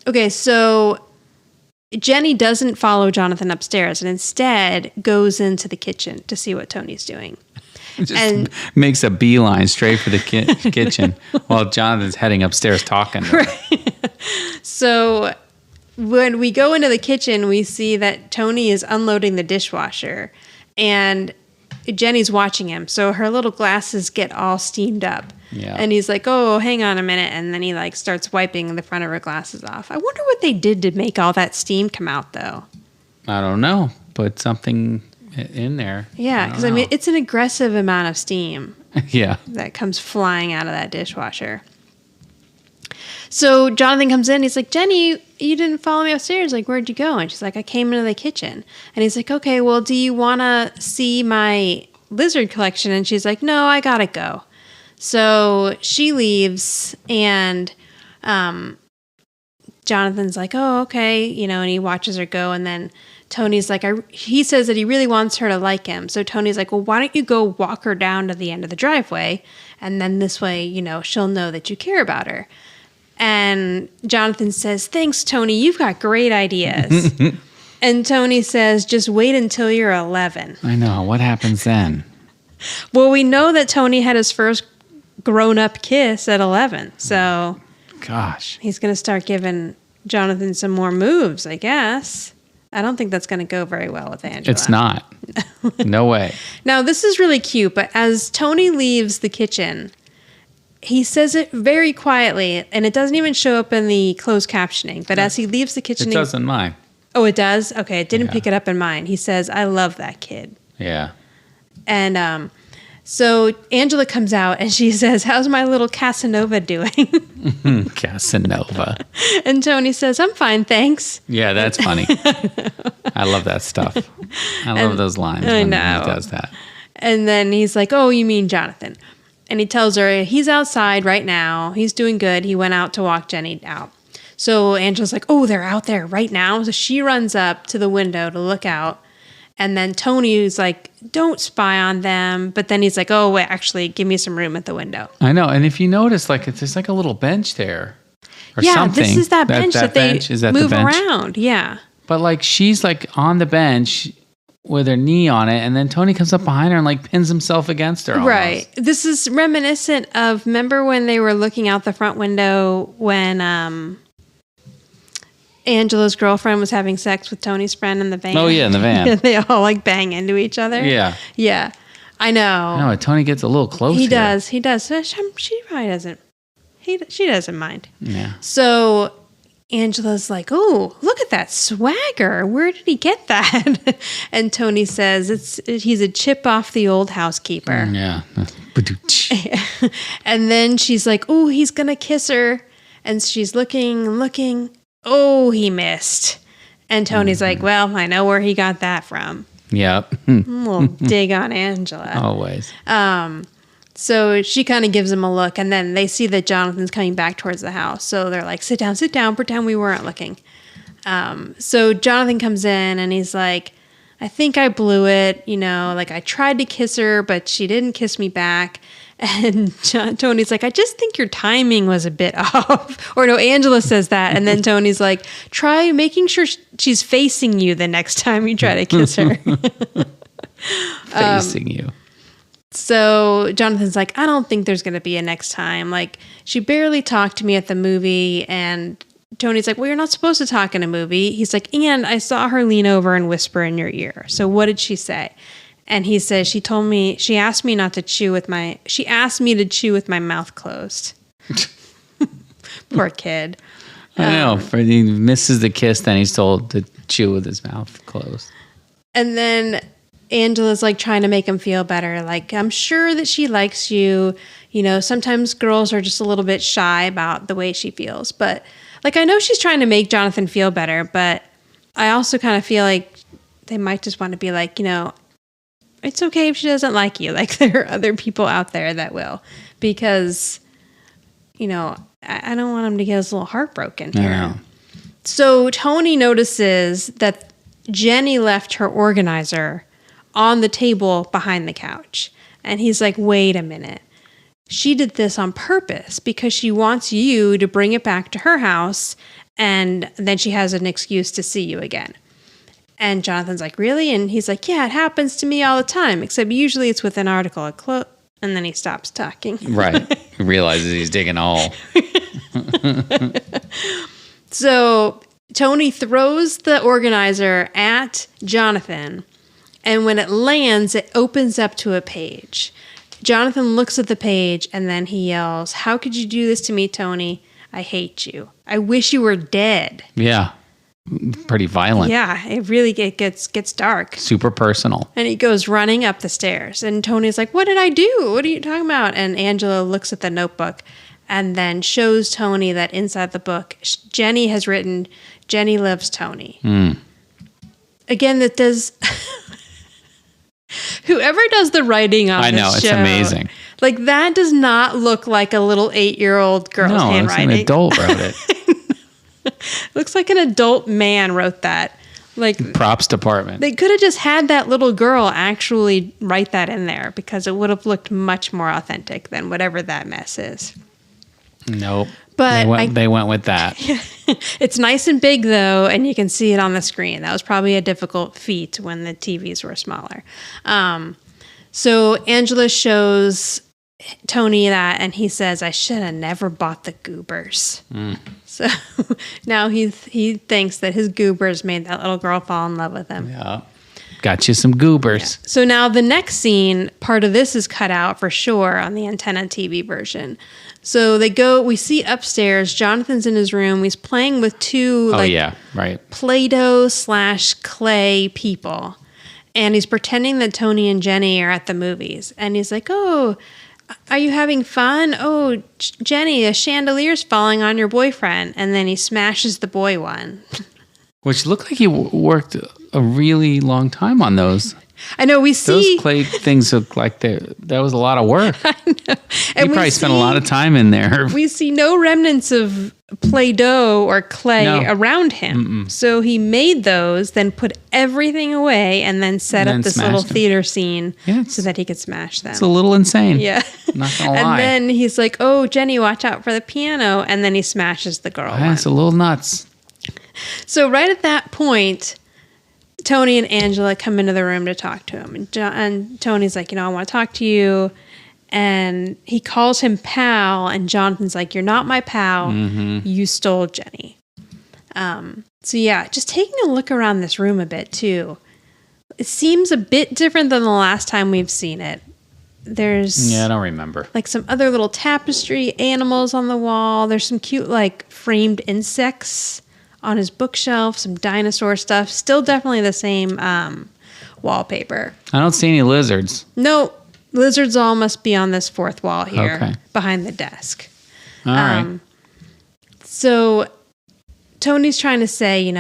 Okay, so Jenny doesn't follow Jonathan upstairs and instead goes into the kitchen to see what Tony's doing.
Just makes a beeline straight for the kitchen while Jonathan's heading upstairs talking.
Right. So when we go into the kitchen, we see that Tony is unloading the dishwasher and Jenny's watching him. So her little glasses get all steamed up.
Yeah.
And he's like, oh, hang on a minute. And then he starts wiping the front of her glasses off. I wonder what they did to make all that steam come out, though.
I don't know. Put something in there.
Yeah, because it's an aggressive amount of steam.
Yeah.
That comes flying out of that dishwasher. So Jonathan comes in. He's like, Jenny, you didn't follow me upstairs. Like, where'd you go? And she's like, I came into the kitchen. And he's like, okay, well, do you want to see my lizard collection? And she's like, no, I got to go. So she leaves, and Jonathan's like, oh, okay, and he watches her go, and then Tony's like, he says that he really wants her to like him. So Tony's like, well, why don't you go walk her down to the end of the driveway, and then this way, she'll know that you care about her. And Jonathan says, thanks, Tony, you've got great ideas. And Tony says, just wait until you're 11.
I know. What happens then?
Well, we know that Tony had his first grown-up kiss at 11, so
gosh,
he's going to start giving Jonathan some more moves, I guess. I don't think that's going to go very well with Angela.
It's not. No way.
Now, this is really cute, but as Tony leaves the kitchen, he says it very quietly, and it doesn't even show up in the closed captioning. But as he leaves the kitchen...
It doesn't mind.
Oh, it does? Okay, it didn't pick it up in mine. He says, I love that kid.
Yeah.
And so Angela comes out, and she says, how's my little Casanova doing?
Casanova.
And Tony says, I'm fine, thanks.
Yeah, that's funny. I love that stuff. I love those lines when he does that.
And then he's like, oh, you mean Jonathan. And he tells her he's outside right now. He's doing good. He went out to walk Jenny out. So Angela's like, oh, they're out there right now. So she runs up to the window to look out. And then Tony's like, don't spy on them. But then he's like, oh, wait, actually, give me some room at the window.
I know. And if you notice, like, there's like a little bench there or something.
This is that bench that they move around. Yeah.
But like she's like on the bench with her knee on it, and then Tony comes up behind her and like pins himself against her. Almost.
Right. This is reminiscent of, remember when they were looking out the front window when Angela's girlfriend was having sex with Tony's friend in the van?
Oh yeah, in the van.
They all like bang into each other.
Yeah.
Yeah. I know.
No, Tony gets a little close.
He does. He does. So she probably doesn't. She doesn't mind.
Yeah.
So Angela's like, oh, look at that swagger. Where did he get that? And Tony says he's a chip off the old housekeeper.
Yeah.
And then she's like, oh, he's going to kiss her. And she's looking. Oh, he missed. And Tony's like, well, I know where he got that from.
Yep.
A little dig on Angela.
Always.
So she kind of gives him a look, and then they see that Jonathan's coming back towards the house. So they're like, sit down, pretend we weren't looking. So Jonathan comes in, and he's like, I think I blew it. You know, like I tried to kiss her, but she didn't kiss me back. And Tony's like, I just think your timing was a bit off. Or no, Angela says that. And then Tony's like, try making sure she's facing you the next time you try to kiss her.
Facing you.
So Jonathan's like, I don't think there's going to be a next time. Like, she barely talked to me at the movie. And Tony's like, well, you're not supposed to talk in a movie. He's like, and I saw her lean over and whisper in your ear. So what did she say? And he says, she asked me to chew with my mouth closed. Poor kid.
I know. He misses the kiss, then he's told to chew with his mouth closed.
And then Angela's like trying to make him feel better. Like, I'm sure that she likes you. You know, sometimes girls are just a little bit shy about the way she feels. But like, I know she's trying to make Jonathan feel better, but I also kind of feel like they might just want to be like, you know, it's okay if she doesn't like you. Like, there are other people out there that will. Because, you know, I don't want him to get his little heart broken here.
I know.
So Tony notices that Jenny left her organizer on the table behind the couch. And he's like, wait a minute. She did this on purpose because she wants you to bring it back to her house, and then she has an excuse to see you again. And Jonathan's like, really? And he's like, yeah, it happens to me all the time, except usually it's with an article of clothes. And then he stops talking.
Right. He realizes he's digging a hole.
So Tony throws the organizer at Jonathan, and when it lands, it opens up to a page. Jonathan looks at the page, and then he yells, how could you do this to me, Tony? I hate you. I wish you were dead.
Yeah. Pretty violent.
Yeah, it really gets dark.
Super personal.
And he goes running up the stairs. And Tony's like, what did I do? What are you talking about? And Angela looks at the notebook and then shows Tony that inside the book, Jenny has written, Jenny loves Tony. Again, that does... Whoever does the writing on this show... I know,
it's amazing.
Like, that does not look like a little 8-year-old girl's handwriting.
No, an adult wrote it.
Looks like an adult man wrote that. Like,
props department. They
could have just had that little girl actually write that in there, because it would have looked much more authentic than whatever that mess is.
Nope.
But
they went with that.
It's nice and big, though, and you can see it on the screen. That was probably a difficult feat when the TVs were smaller. So Angela shows Tony that, and he says, I should have never bought the goobers. So now he thinks that his goobers made that little girl fall in love with him.
Yeah. Got you some goobers.
Yeah. So now the next scene, part of this is cut out for sure on the Antenna TV version. So we see upstairs, Jonathan's in his room. He's playing with two Play-Doh / clay people. And he's pretending that Tony and Jenny are at the movies. And he's like, oh, are you having fun? Oh, Jenny, a chandelier's falling on your boyfriend. And then he smashes the boy one.
Which looked like he worked a really long time on those.
I know, we see...
Those clay things look like that was a lot of work.
I know. And
he probably spent a lot of time in there.
We see no remnants of Play-Doh or clay around him. So he made those, then put everything away, and then set up this little theater scene so that he could smash them.
It's a little insane.
Yeah.
Not gonna lie.
And then he's like, oh, Jenny, watch out for the piano. And then he smashes the girl one.
It's a little nuts.
So right at that point... Tony and Angela come into the room to talk to him. And Tony's like, I want to talk to you. And he calls him pal. And Jonathan's like, you're not my pal. You stole Jenny. So yeah, just taking a look around this room a bit too. It seems a bit different than the last time we've seen it. There's...
Yeah, I don't remember.
Like some other little tapestry animals on the wall. There's some cute framed insects on his bookshelf, some dinosaur stuff. Still definitely the same wallpaper.
I don't see any lizards.
No, lizards all must be on this fourth wall here behind the desk.
All right.
So Tony's trying to say,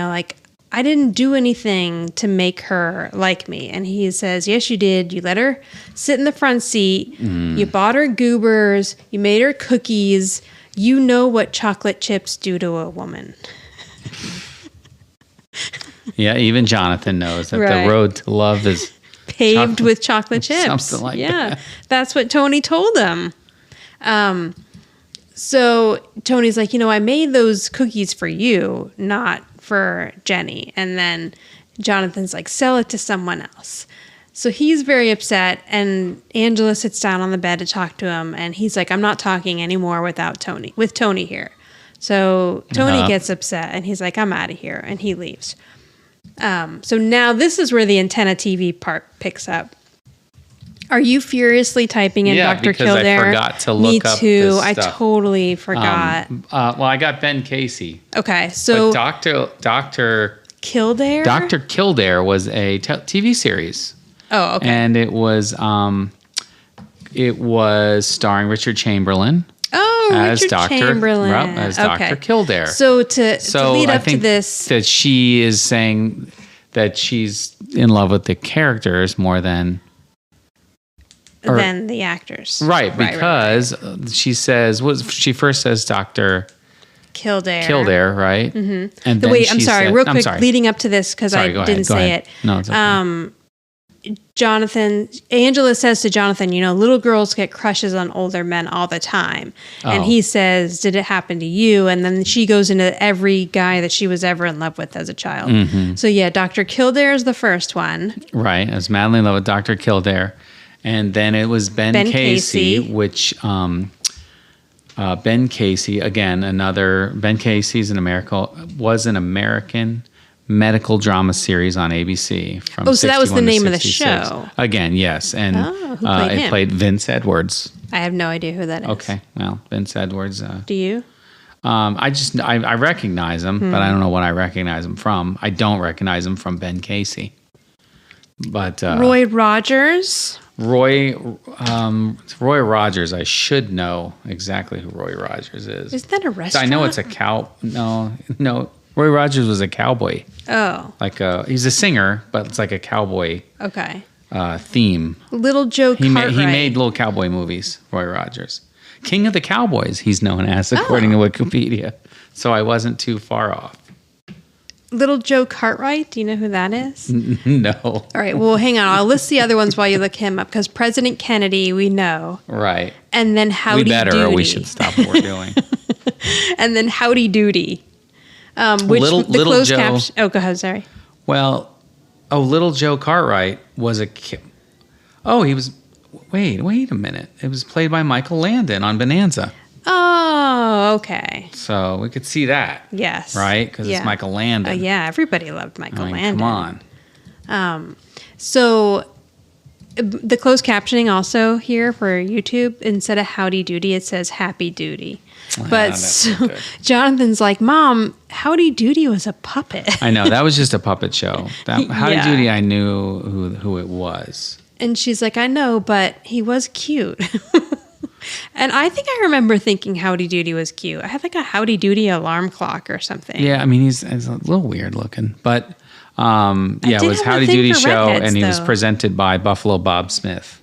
I didn't do anything to make her like me. And he says, yes, you did. You let her sit in the front seat. You bought her goobers. You made her cookies. You know what chocolate chips do to a woman.
Yeah, even Jonathan knows that the road to love is
paved with chocolate chips.
Something like that.
That's what Tony told him. So Tony's like, I made those cookies for you, not for Jenny. And then Jonathan's like, sell it to someone else. So he's very upset, and Angela sits down on the bed to talk to him, and he's like, I'm not talking anymore with Tony here. So Tony gets upset, and he's like, I'm out of here, and he leaves. So now this is where the Antenna TV part picks up. Are you furiously typing in Dr. Kildare?
I forgot to look up
Me too.
this
I
stuff.
Totally forgot.
Well, I got Ben Casey.
Okay, so
but Dr.
Kildare?
Dr. Kildare was a TV series.
Oh, okay.
And it was starring Richard Chamberlain.
Oh,
as
Richard Chamberlain.
As Dr. Kildare.
So to lead up to this,
that she is saying that she's in love with the characters more than
the actors.
Right, because she says, she first says Dr. Kildare, right?
Mm-hmm.
And then
I'm sorry, real quick, leading up to this, because I didn't say it.
No, it's okay.
Angela says to Jonathan, little girls get crushes on older men all the time. And he says, did it happen to you? And then she goes into every guy that she was ever in love with as a child. Mm-hmm. So yeah, Dr. Kildare is the first one.
Right. I was madly in love with Dr. Kildare. And then it was Ben Casey, which Ben Casey, again, Ben Casey's was an American medical drama series on ABC from
so that was the name of the show.
Again, yes. And it played Vince Edwards.
I have no idea who that is.
Okay, well, Vince Edwards.
Do you?
I recognize him, but I don't know what I recognize him from. I don't recognize him from Ben Casey. But
Roy Rogers?
Roy Rogers. I should know exactly who Roy Rogers is.
Is that a restaurant?
I know it's a cow. No. Roy Rogers was a cowboy.
Oh.
He's a singer, but it's like a cowboy.
Okay.
Theme.
Little Joe Cartwright.
He made little cowboy movies, Roy Rogers. King of the Cowboys, he's known as, according to Wikipedia. So I wasn't too far off.
Little Joe Cartwright, do you know who that is?
No.
All right, well, hang on. I'll list the other ones while you look him up, because President Kennedy, we know.
Right.
And then Howdy Doody.
We better, or we should stop what we're doing.
And then Howdy Doody. Which
little
closed
Joe.
caption. Oh, go ahead. Sorry.
Well, Little Joe Cartwright was he wait a minute. It was played by Michael Landon on Bonanza.
Oh, okay.
So we could see that.
Yes.
Right? Because it's Michael Landon.
Yeah, everybody loved Michael Landon.
Come on.
So the closed captioning also here for YouTube, instead of howdy doody, it says happy duty. But so Jonathan's like, Mom, Howdy Doody was a puppet.
I know. That was just a puppet show. Howdy Doody, I knew who it was.
And she's like, I know, but he was cute. And I think I remember thinking Howdy Doody was cute. I had like a Howdy Doody alarm clock or something.
Yeah, I mean, he's a little weird looking. But it was Howdy
thing
Doody
for
show,
redheads,
and he was
though.
presented by Buffalo Bob Smith.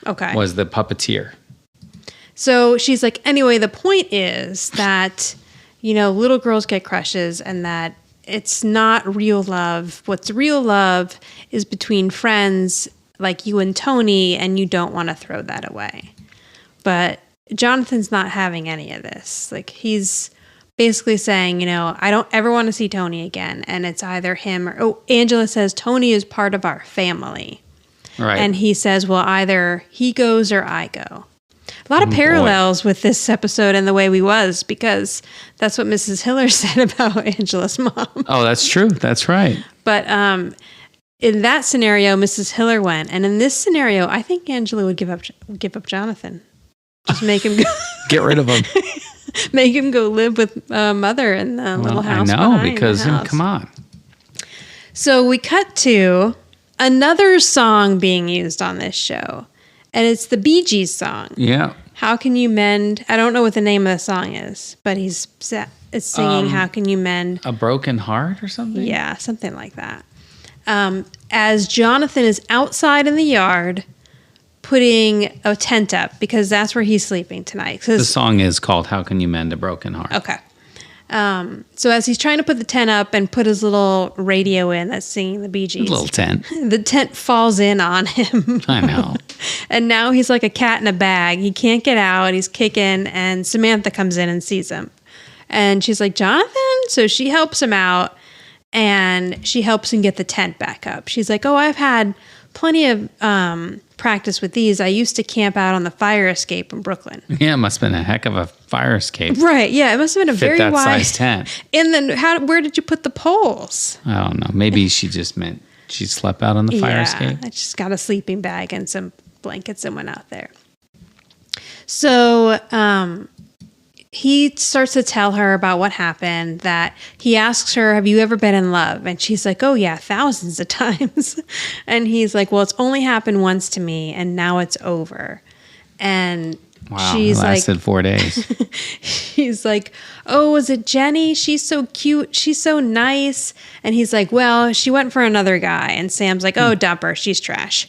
Okay.
Was the puppeteer.
So she's like, anyway, the point is that, little girls get crushes and that it's not real love. What's real love is between friends like you and Tony, and you don't want to throw that away. But Jonathan's not having any of this. Like, he's basically saying, I don't ever want to see Tony again. And it's either him or, Angela says, Tony is part of our family.
Right.
And he says, well, either he goes or I go. A lot of parallels with this episode and The Way We Was, because that's what Mrs. Hiller said about Angela's mom.
Oh, that's true. That's right.
But in that scenario, Mrs. Hiller went. And in this scenario, I think Angela would give up Jonathan. Just make him go.
Get rid of him.
Make him go live with Mother in the little house.
I know,
behind
because
the house.
come on.
So we cut to another song being used on this show. And it's the Bee Gees song.
Yeah.
How Can You Mend? I don't know what the name of the song is, but it's singing How Can You Mend?
A Broken Heart or something?
Yeah, something like that. As Jonathan is outside in the yard putting a tent up, because that's where he's sleeping tonight.
The song is called How Can You Mend a Broken Heart?
Okay. So as he's trying to put the tent up and put his little radio in that's singing the Bee Gees.
Little tent.
The tent falls in on him.
I know.
And now he's like a cat in a bag. He can't get out. He's kicking. And Samantha comes in and sees him. And she's like, Jonathan? So she helps him out. And she helps him get the tent back up. She's like, oh, I've had plenty of practice with these. I used to camp out on the fire escape in Brooklyn.
Yeah, it must have been a heck of a fire escape.
Right. Yeah, it must have been a very
that
wide
size tent.
And then where did you put the poles?
I don't know. Maybe she just meant she slept out on the fire escape.
I just got a sleeping bag and some blankets and went out there. So he starts to tell her about what happened, that he asks her, have you ever been in love? And she's like, oh yeah, thousands of times. And he's like, well, it's only happened once to me and now it's over. And
wow,
she's
it lasted
like,
4 days.
he's like, oh, was it Jenny? She's so cute. She's so nice. And he's like, well, she went for another guy. And Sam's like, oh, dump her. She's trash.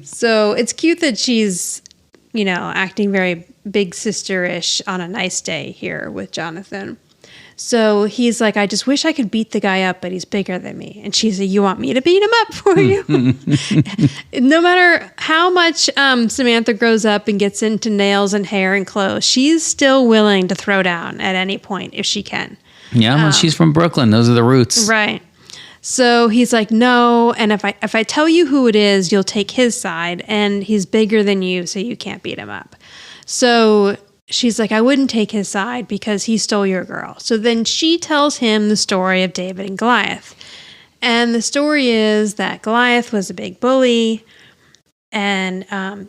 So it's cute that she's, acting very big sister-ish on a nice day here with Jonathan. So he's like, I just wish I could beat the guy up, but he's bigger than me. And she's like, you want me to beat him up for you? No matter how much Samantha grows up and gets into nails and hair and clothes, she's still willing to throw down at any point if she can.
Yeah, well, she's from Brooklyn. Those are the roots.
Right. So he's like, no, and if I tell you who it is, you'll take his side, and he's bigger than you, so you can't beat him up. So she's like, I wouldn't take his side because he stole your girl. So then she tells him the story of David and Goliath. And the story is that Goliath was a big bully, and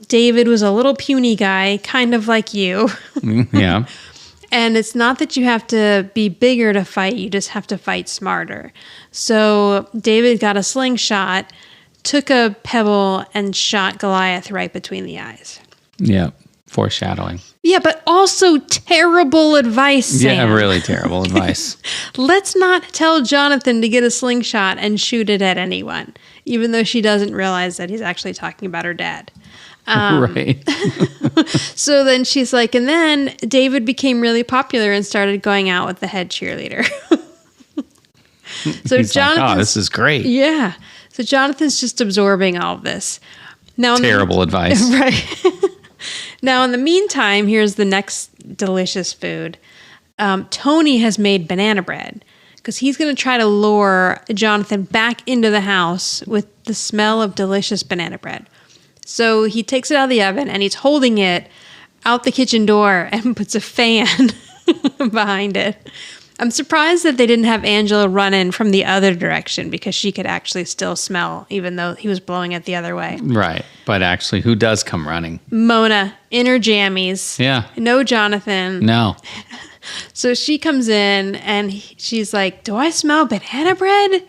David was a little puny guy, kind of like you.
Yeah.
And it's not that you have to be bigger to fight, you just have to fight smarter. So David got a slingshot, took a pebble, and shot Goliath right between the eyes.
Yeah, foreshadowing.
Yeah, but also terrible advice, Sam.
Yeah, really terrible advice.
Let's not tell Jonathan to get a slingshot and shoot it at anyone, even though she doesn't realize that he's actually talking about her dad.
Right.
So then she's like, and then David became really popular and started going out with the head cheerleader. So
he's like, oh, this is great.
Yeah. So Jonathan's just absorbing all of this. Now,
Terrible advice.
Right. Now, in the meantime, here's the next delicious food. Tony has made banana bread because he's going to try to lure Jonathan back into the house with the smell of delicious banana bread. So he takes it out of the oven and he's holding it out the kitchen door and puts a fan behind it. I'm surprised that they didn't have Angela run in from the other direction because she could actually still smell even though he was blowing it the other way.
Right. But actually, who does come running?
Mona in her jammies.
Yeah.
No Jonathan.
No.
So she comes in and she's like, do I smell banana bread?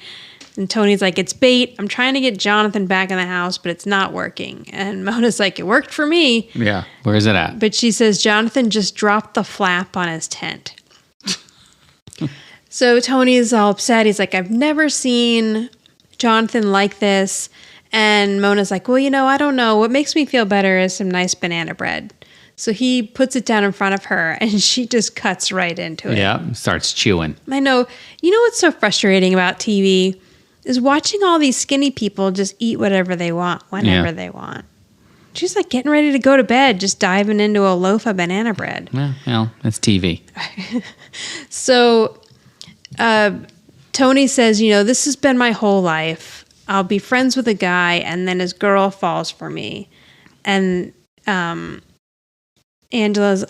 And Tony's like, it's bait. I'm trying to get Jonathan back in the house, but it's not working. And Mona's like, it worked for me.
Yeah. Where's it at?
But she says Jonathan just dropped the flap on his tent. So Tony's all upset. He's like, I've never seen Jonathan like this. And Mona's like, well, I don't know. What makes me feel better is some nice banana bread. So he puts it down in front of her and she just cuts right into it.
Yeah, starts chewing.
I know. You know what's so frustrating about TV is watching all these skinny people just eat whatever they want, whenever they want. She's like getting ready to go to bed, just diving into a loaf of banana bread.
Well, it's TV.
So Tony says, this has been my whole life. I'll be friends with a guy and then his girl falls for me. And Mona's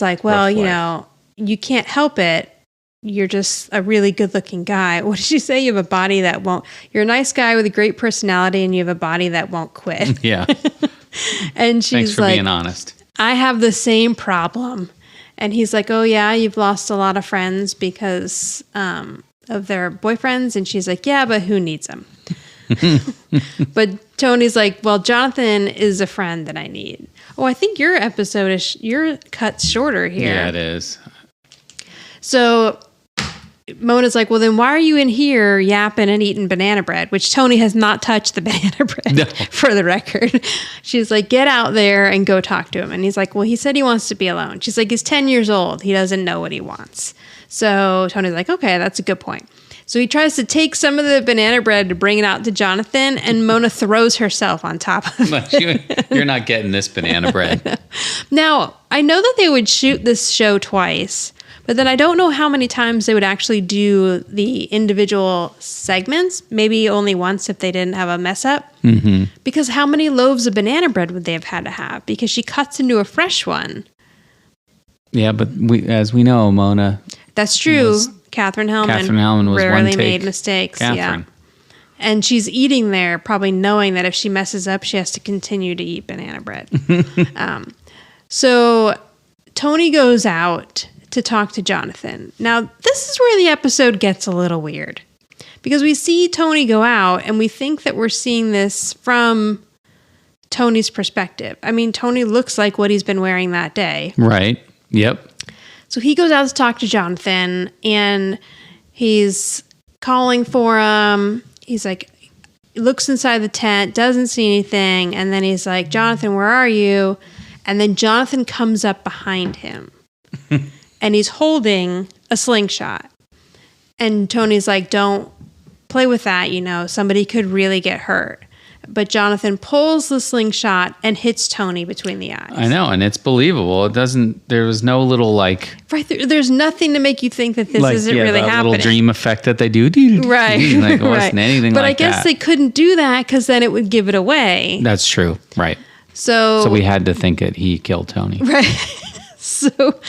like, well, you can't help it. You're just a really good looking guy. What did she say? You have a body that won't, you're a nice guy with a great personality and you have a body that won't quit.
Yeah.
And she's
Thanks for
like,
being honest.
I have the same problem. And he's like, oh yeah, you've lost a lot of friends because of their boyfriends. And she's like, yeah, but who needs them? But Tony's like, well, Jonathan is a friend that I need. Oh, I think your episode is, your cut's shorter here.
Yeah, it is.
So Mona's like, well, then why are you in here yapping and eating banana bread? Which Tony has not touched the banana bread, for the record. She's like, get out there and go talk to him. And he's like, well, he said he wants to be alone. She's like, he's 10 years old. He doesn't know what he wants. So Tony's like, okay, that's a good point. So he tries to take some of the banana bread to bring it out to Jonathan, and Mona throws herself on top of it.
You're not getting this banana bread.
Now, I know that they would shoot this show twice, but then I don't know how many times they would actually do the individual segments. Maybe only once if they didn't have a mess up. Mm-hmm. Because how many loaves of banana bread would they have had to have? Because she cuts into a fresh one. Yeah,
but as we know, Mona.
That's true. Catherine Hellman
was
rarely made mistakes. Yeah. And she's eating there, probably knowing that if she messes up, she has to continue to eat banana bread. So Tony goes out to talk to Jonathan. Now, this is where the episode gets a little weird. Because we see Tony go out, and we think that we're seeing this from Tony's perspective. I mean, Tony looks like what he's been wearing that day.
Right. Yep.
So he goes out to talk to Jonathan, and he's calling for him. He's like, looks inside the tent, doesn't see anything, and then he's like, Jonathan, where are you? And then Jonathan comes up behind him, and he's holding a slingshot. And Tony's like, don't play with that, somebody could really get hurt. But Jonathan pulls the slingshot and hits Tony between the eyes.
I know, and it's believable. There was no little
Right, there's nothing to make you think that this isn't really
that
happening.
Little dream effect that they do.
Right.
Like it wasn't anything
but
like
I guess
that.
they couldn't do that because then it would give it away.
That's true. Right.
So
we had to think that he killed Tony.
Right. So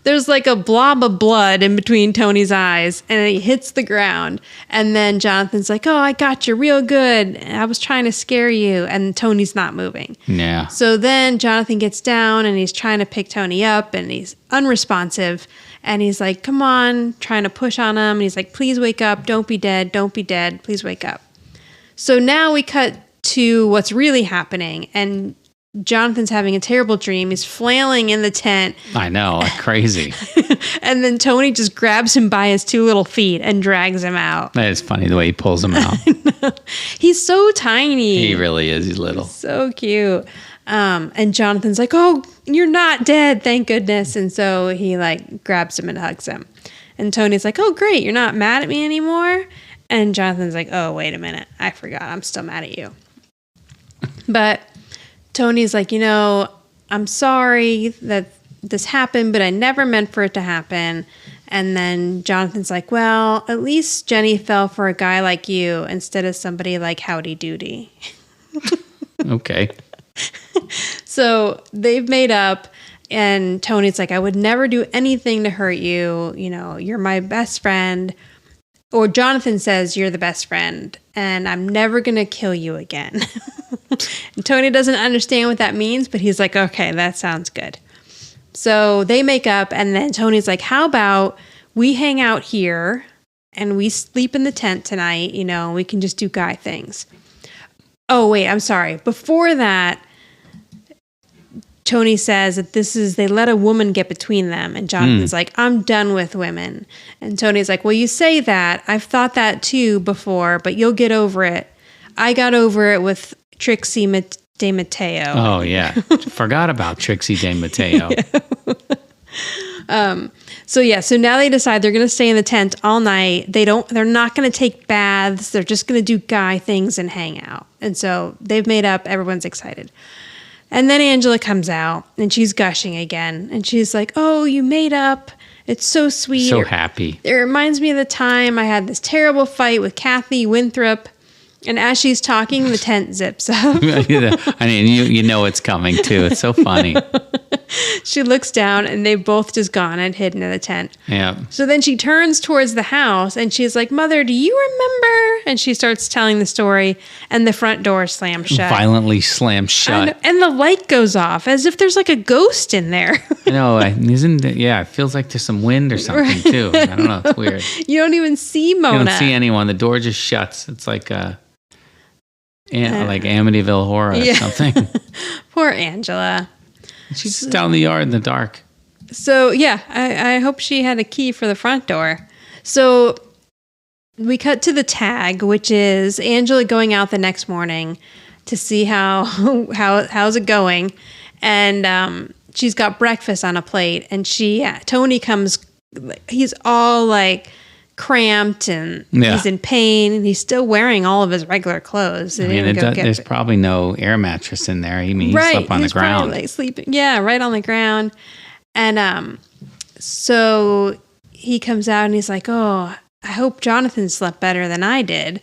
there's like a blob of blood in between Tony's eyes, and he hits the ground. And then Jonathan's like, oh, I got you real good. I was trying to scare you. And Tony's not moving.
Yeah.
So then Jonathan gets down, and he's trying to pick Tony up, and he's unresponsive. And he's like, come on, trying to push on him. And he's like, please wake up. Don't be dead. Don't be dead. Please wake up. So now we cut to what's really happening. And Jonathan's having a terrible dream. He's flailing in the tent.
I know, like crazy.
And then Tony just grabs him by his two little feet and drags him out.
That is funny the way he pulls him out.
He's so tiny.
He really is. He's little.
So cute. And Jonathan's like, oh, you're not dead, thank goodness. And so he grabs him and hugs him. And Tony's like, oh, great, you're not mad at me anymore? And Jonathan's like, oh, wait a minute. I forgot. I'm still mad at you. But Tony's like, I'm sorry that this happened, but I never meant for it to happen. And then Jonathan's like, well, at least Jenny fell for a guy like you instead of somebody like Howdy Doody.
Okay.
So they've made up, and Tony's like, I would never do anything to hurt you. You know, you're my best friend. Or Jonathan says, you're the best friend, and I'm never going to kill you again. And Tony doesn't understand what that means, but he's like, okay, that sounds good. So they make up, and then Tony's like, how about we hang out here and we sleep in the tent tonight, you know, we can just do guy things. Oh, wait, I'm sorry. Before that, Tony says that they let a woman get between them. And Jonathan's like, I'm done with women. And Tony's like, well, you say that. I've thought that too before, but you'll get over it. I got over it with Trixie De Matteo.
Oh, yeah. Forgot about Trixie De Matteo.
So now they decide they're going to stay in the tent all night. They're not going to take baths. They're just going to do guy things and hang out. And so they've made up. Everyone's excited. And then Angela comes out and she's gushing again. And she's like, oh, you made up. It's so sweet.
So happy.
It reminds me of the time I had this terrible fight with Kathy Winthrop. And as she's talking, the tent zips up.
I mean, you know it's coming too. It's so funny.
She looks down and they've both just gone and hidden in the tent.
Yeah.
So then she turns towards the house and she's like, Mother, do you remember? And she starts telling the story and the front door slams shut.
Violently slammed shut.
And the light goes off as if there's like a ghost in there.
I know. It feels like there's some wind or something too. I don't know. It's weird.
You don't even see Mona.
You don't see anyone. The door just shuts. It's like like Amityville Horror or something.
Poor Angela.
She's just down the yard in the dark.
So, yeah, I hope she had a key for the front door. So we cut to the tag, which is Angela going out the next morning to see how's it going. And she's got breakfast on a plate. And Tony comes, he's all like cramped and he's in pain. And he's still wearing all of his regular clothes.
I mean, there's probably no air mattress in there. I mean, he slept on the ground.
Like sleeping. Yeah, right on the ground. And so he comes out and he's like, oh, I hope Jonathan slept better than I did.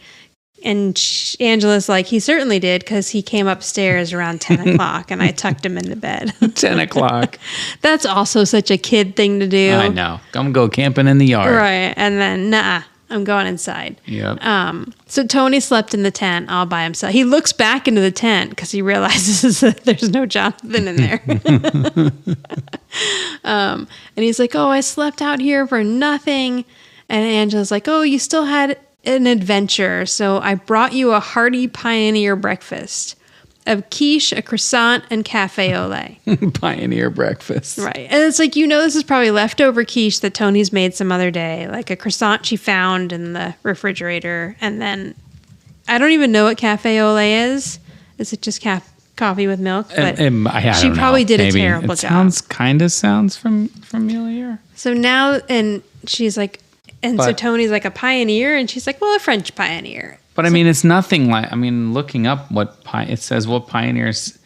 And Angela's like, he certainly did because he came upstairs around 10 o'clock and I tucked him into bed.
10 o'clock.
That's also such a kid thing to do.
I know. I'm go camping in the yard.
Right. And then, I'm going inside.
Yep.
So Tony slept in the tent all by himself. He looks back into the tent because he realizes that there's no Jonathan in there. And he's like, oh, I slept out here for nothing. And Angela's like, oh, you still had an adventure. So I brought you a hearty pioneer breakfast of quiche, a croissant, and cafe au lait.
Pioneer breakfast.
Right. And it's like, this is probably leftover quiche that Tony's made some other day, like a croissant she found in the refrigerator. And then I don't even know what cafe au lait is. Is it just coffee with milk? But she probably did a terrible job.
Sounds familiar.
So now, and she's like, so Tony's like a pioneer, and she's like, well, a French pioneer.
But I mean, it's nothing like, looking up it says what pioneers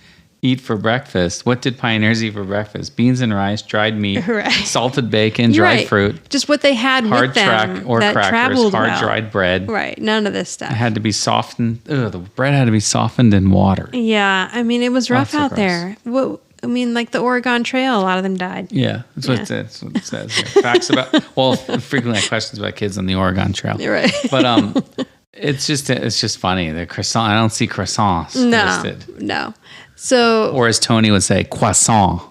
eat for breakfast. What did pioneers eat for breakfast? Beans and rice, dried meat, salted bacon, dried fruit.
Just what they had with them.
Crackers, dried bread.
Right, none of this stuff.
It had to be softened. The bread had to be softened in water.
Yeah, it was rough out there. Like the Oregon Trail, a lot of them died.
Yeah, that's what it says. Here. Facts about, frequently I questions about kids on the Oregon Trail.
You're right.
But it's just funny. The croissant, I don't see croissants listed.
No. So,
or as Tony would say, croissant.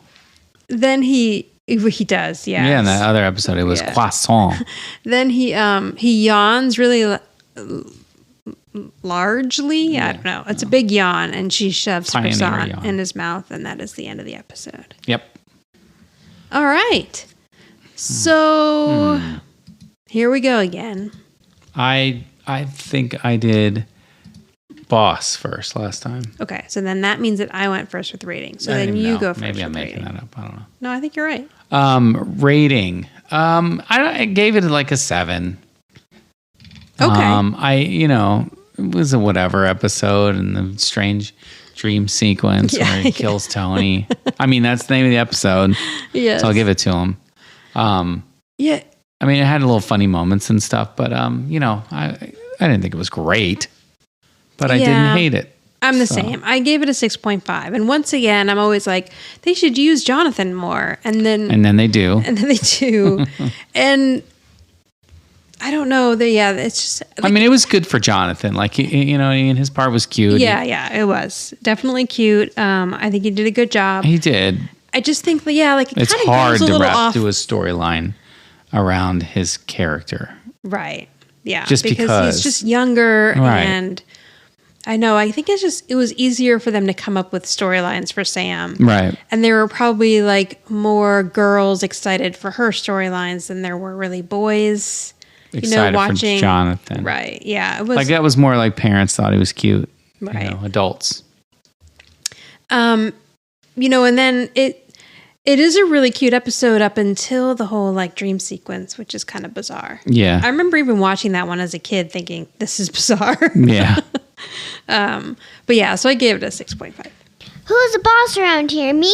Then he does, yeah.
Yeah, in that other episode, it was croissant.
Then he yawns really largely. I don't know. It's a big yawn, and she shoves croissant in his mouth, and that is the end of the episode.
Yep.
All right. So here we go again.
I think I did boss first last time.
Okay, so then that means that I went first with rating. So then you go first.
Maybe I'm
with
making
rating.
that up. I don't know.
No, I think you're right.
Rating. I gave it like a 7.
Okay.
It was a whatever episode, and the strange dream sequence where he kills Tony. That's the name of the episode.
Yes.
So I'll give it to him.
Yeah.
It had a little funny moments and stuff, but I didn't think it was great, but I didn't hate it.
I'm the same. I gave it a 6.5. And once again, I'm always like, they should use Jonathan more. And then
they do.
And then they do. And I don't know. It's just. Like,
I mean, it was good for Jonathan. Like, you know what I mean? His part was cute.
Yeah, it was. Definitely cute. I think he did a good job.
He did.
I just think, like,
it's hard to wrap to a storyline around his character.
Right. Yeah.
Just because
he's just younger.
Right.
And I know. I think it was easier for them to come up with storylines for Sam.
Right.
And there were probably like more girls excited for her storylines than there were really boys.
Excited
watching
for Jonathan.
Right. Yeah. It was
like that was more like parents thought he was cute.
Right.
Adults.
And then it is a really cute episode up until the whole like dream sequence, which is kind of bizarre.
Yeah.
I remember even watching that one as a kid thinking, this is bizarre.
Yeah.
But yeah, so I gave it a 6.5.
Who's the boss around here? Me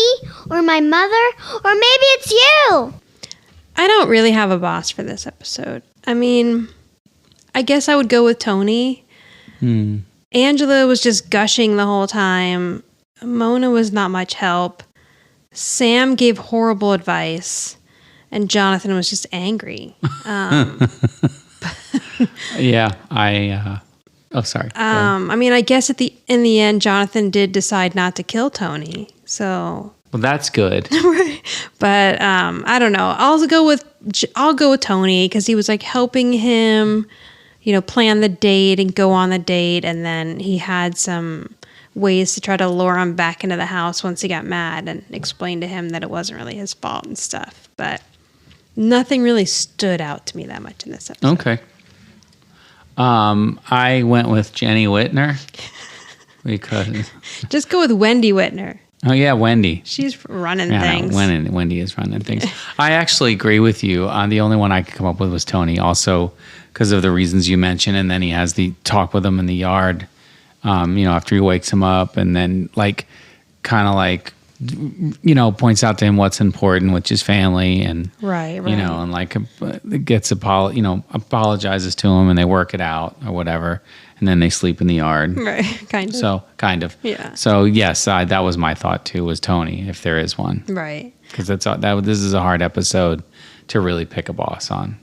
or my mother? Or maybe it's you?
I don't really have a boss for this episode. I mean, I guess I would go with Tony. Angela was just gushing the whole time. Mona was not much help. Sam gave horrible advice. And Jonathan was just angry.
Yeah, sorry.
I mean, I guess in the end, Jonathan did decide not to kill Tony. So,
well, that's good.
but I don't know. I'll go with Tony because he was like helping him, plan the date and go on the date, and then he had some ways to try to lure him back into the house once he got mad and explain to him that it wasn't really his fault and stuff. But nothing really stood out to me that much in this episode.
Okay. I went with Jenny Whitner because
just go with Wendy Whitner.
Oh yeah, Wendy.
She's running things.
No, Wendy is running things. I actually agree with you. The only one I could come up with was Tony, also because of the reasons you mentioned. And then he has the talk with him in the yard, after he wakes him up, and then points out to him what's important, which is family, and
right.
and apologizes to him, and they work it out or whatever, and then they sleep in the yard.
Right, kind of.
So kind of.
Yeah.
So yes, that was my thought too. Was Tony, if there is one.
Right.
Because this is a hard episode to really pick a boss on.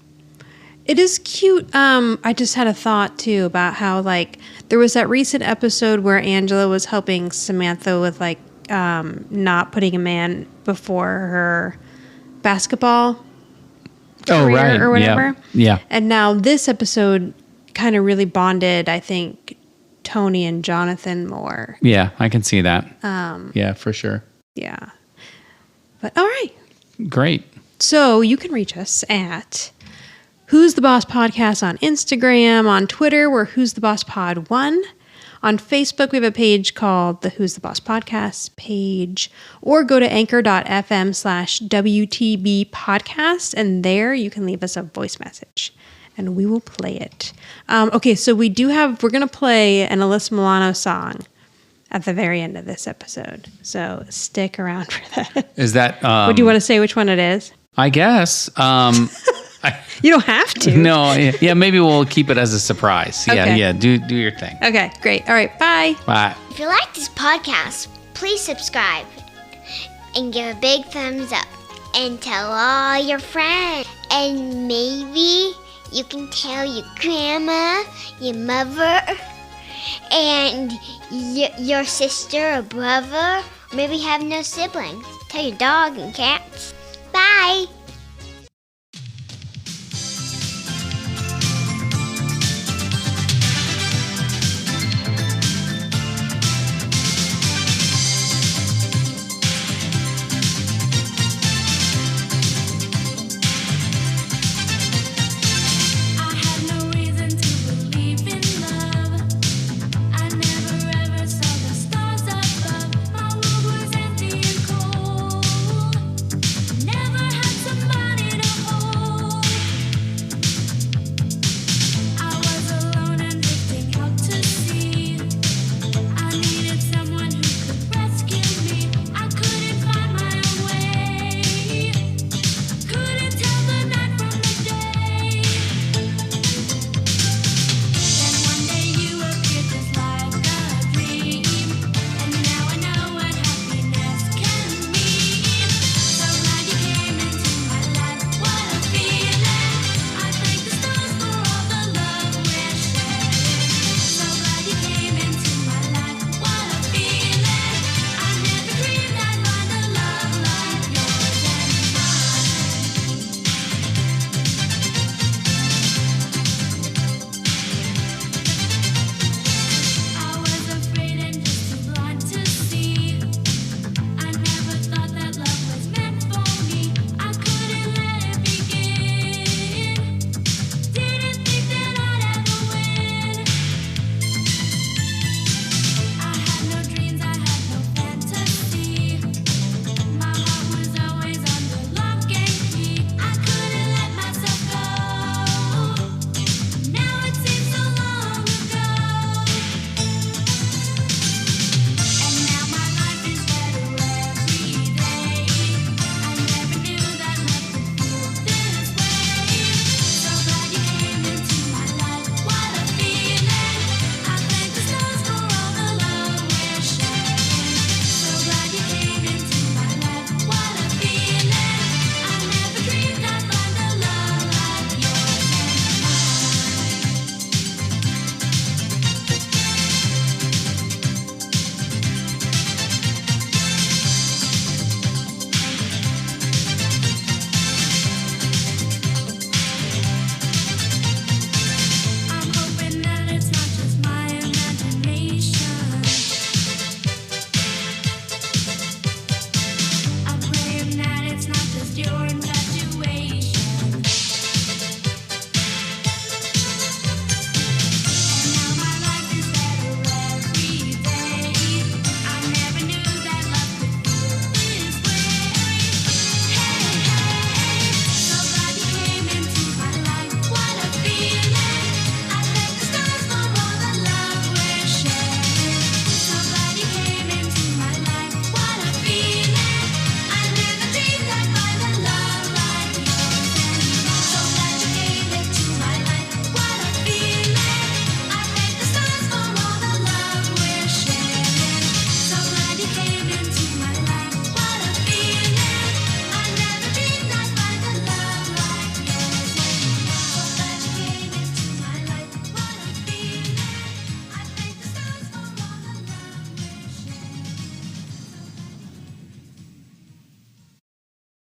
It is cute. I just had a thought too about how there was that recent episode where Angela was helping Samantha with not putting a man before her basketball career or whatever.
Yeah.
And now this episode kind of really bonded, I think, Tony and Jonathan more.
Yeah, I can see that. Yeah, for sure.
Yeah. But all right.
Great.
So you can reach us at Who's the Boss Podcast on Instagram. On Twitter, we're Who's the Boss Pod 1. On Facebook, we have a page called the Who's the Boss Podcast page, or go to anchor.fm/WTB podcast, and there you can leave us a voice message, and we will play it. Okay, so we're going to play an Alyssa Milano song at the very end of this episode, so stick around for that.
Is that...
do you want to say which one it is?
I guess.
You don't have to.
No, yeah, maybe we'll keep it as a surprise.
Okay.
Yeah, do your thing.
Okay, great. All right, bye.
Bye.
If you like this podcast, please subscribe and give a big thumbs up and tell all your friends. And maybe you can tell your grandma, your mother, and your sister or brother. Maybe you have no siblings. Tell your dog and cats. Bye.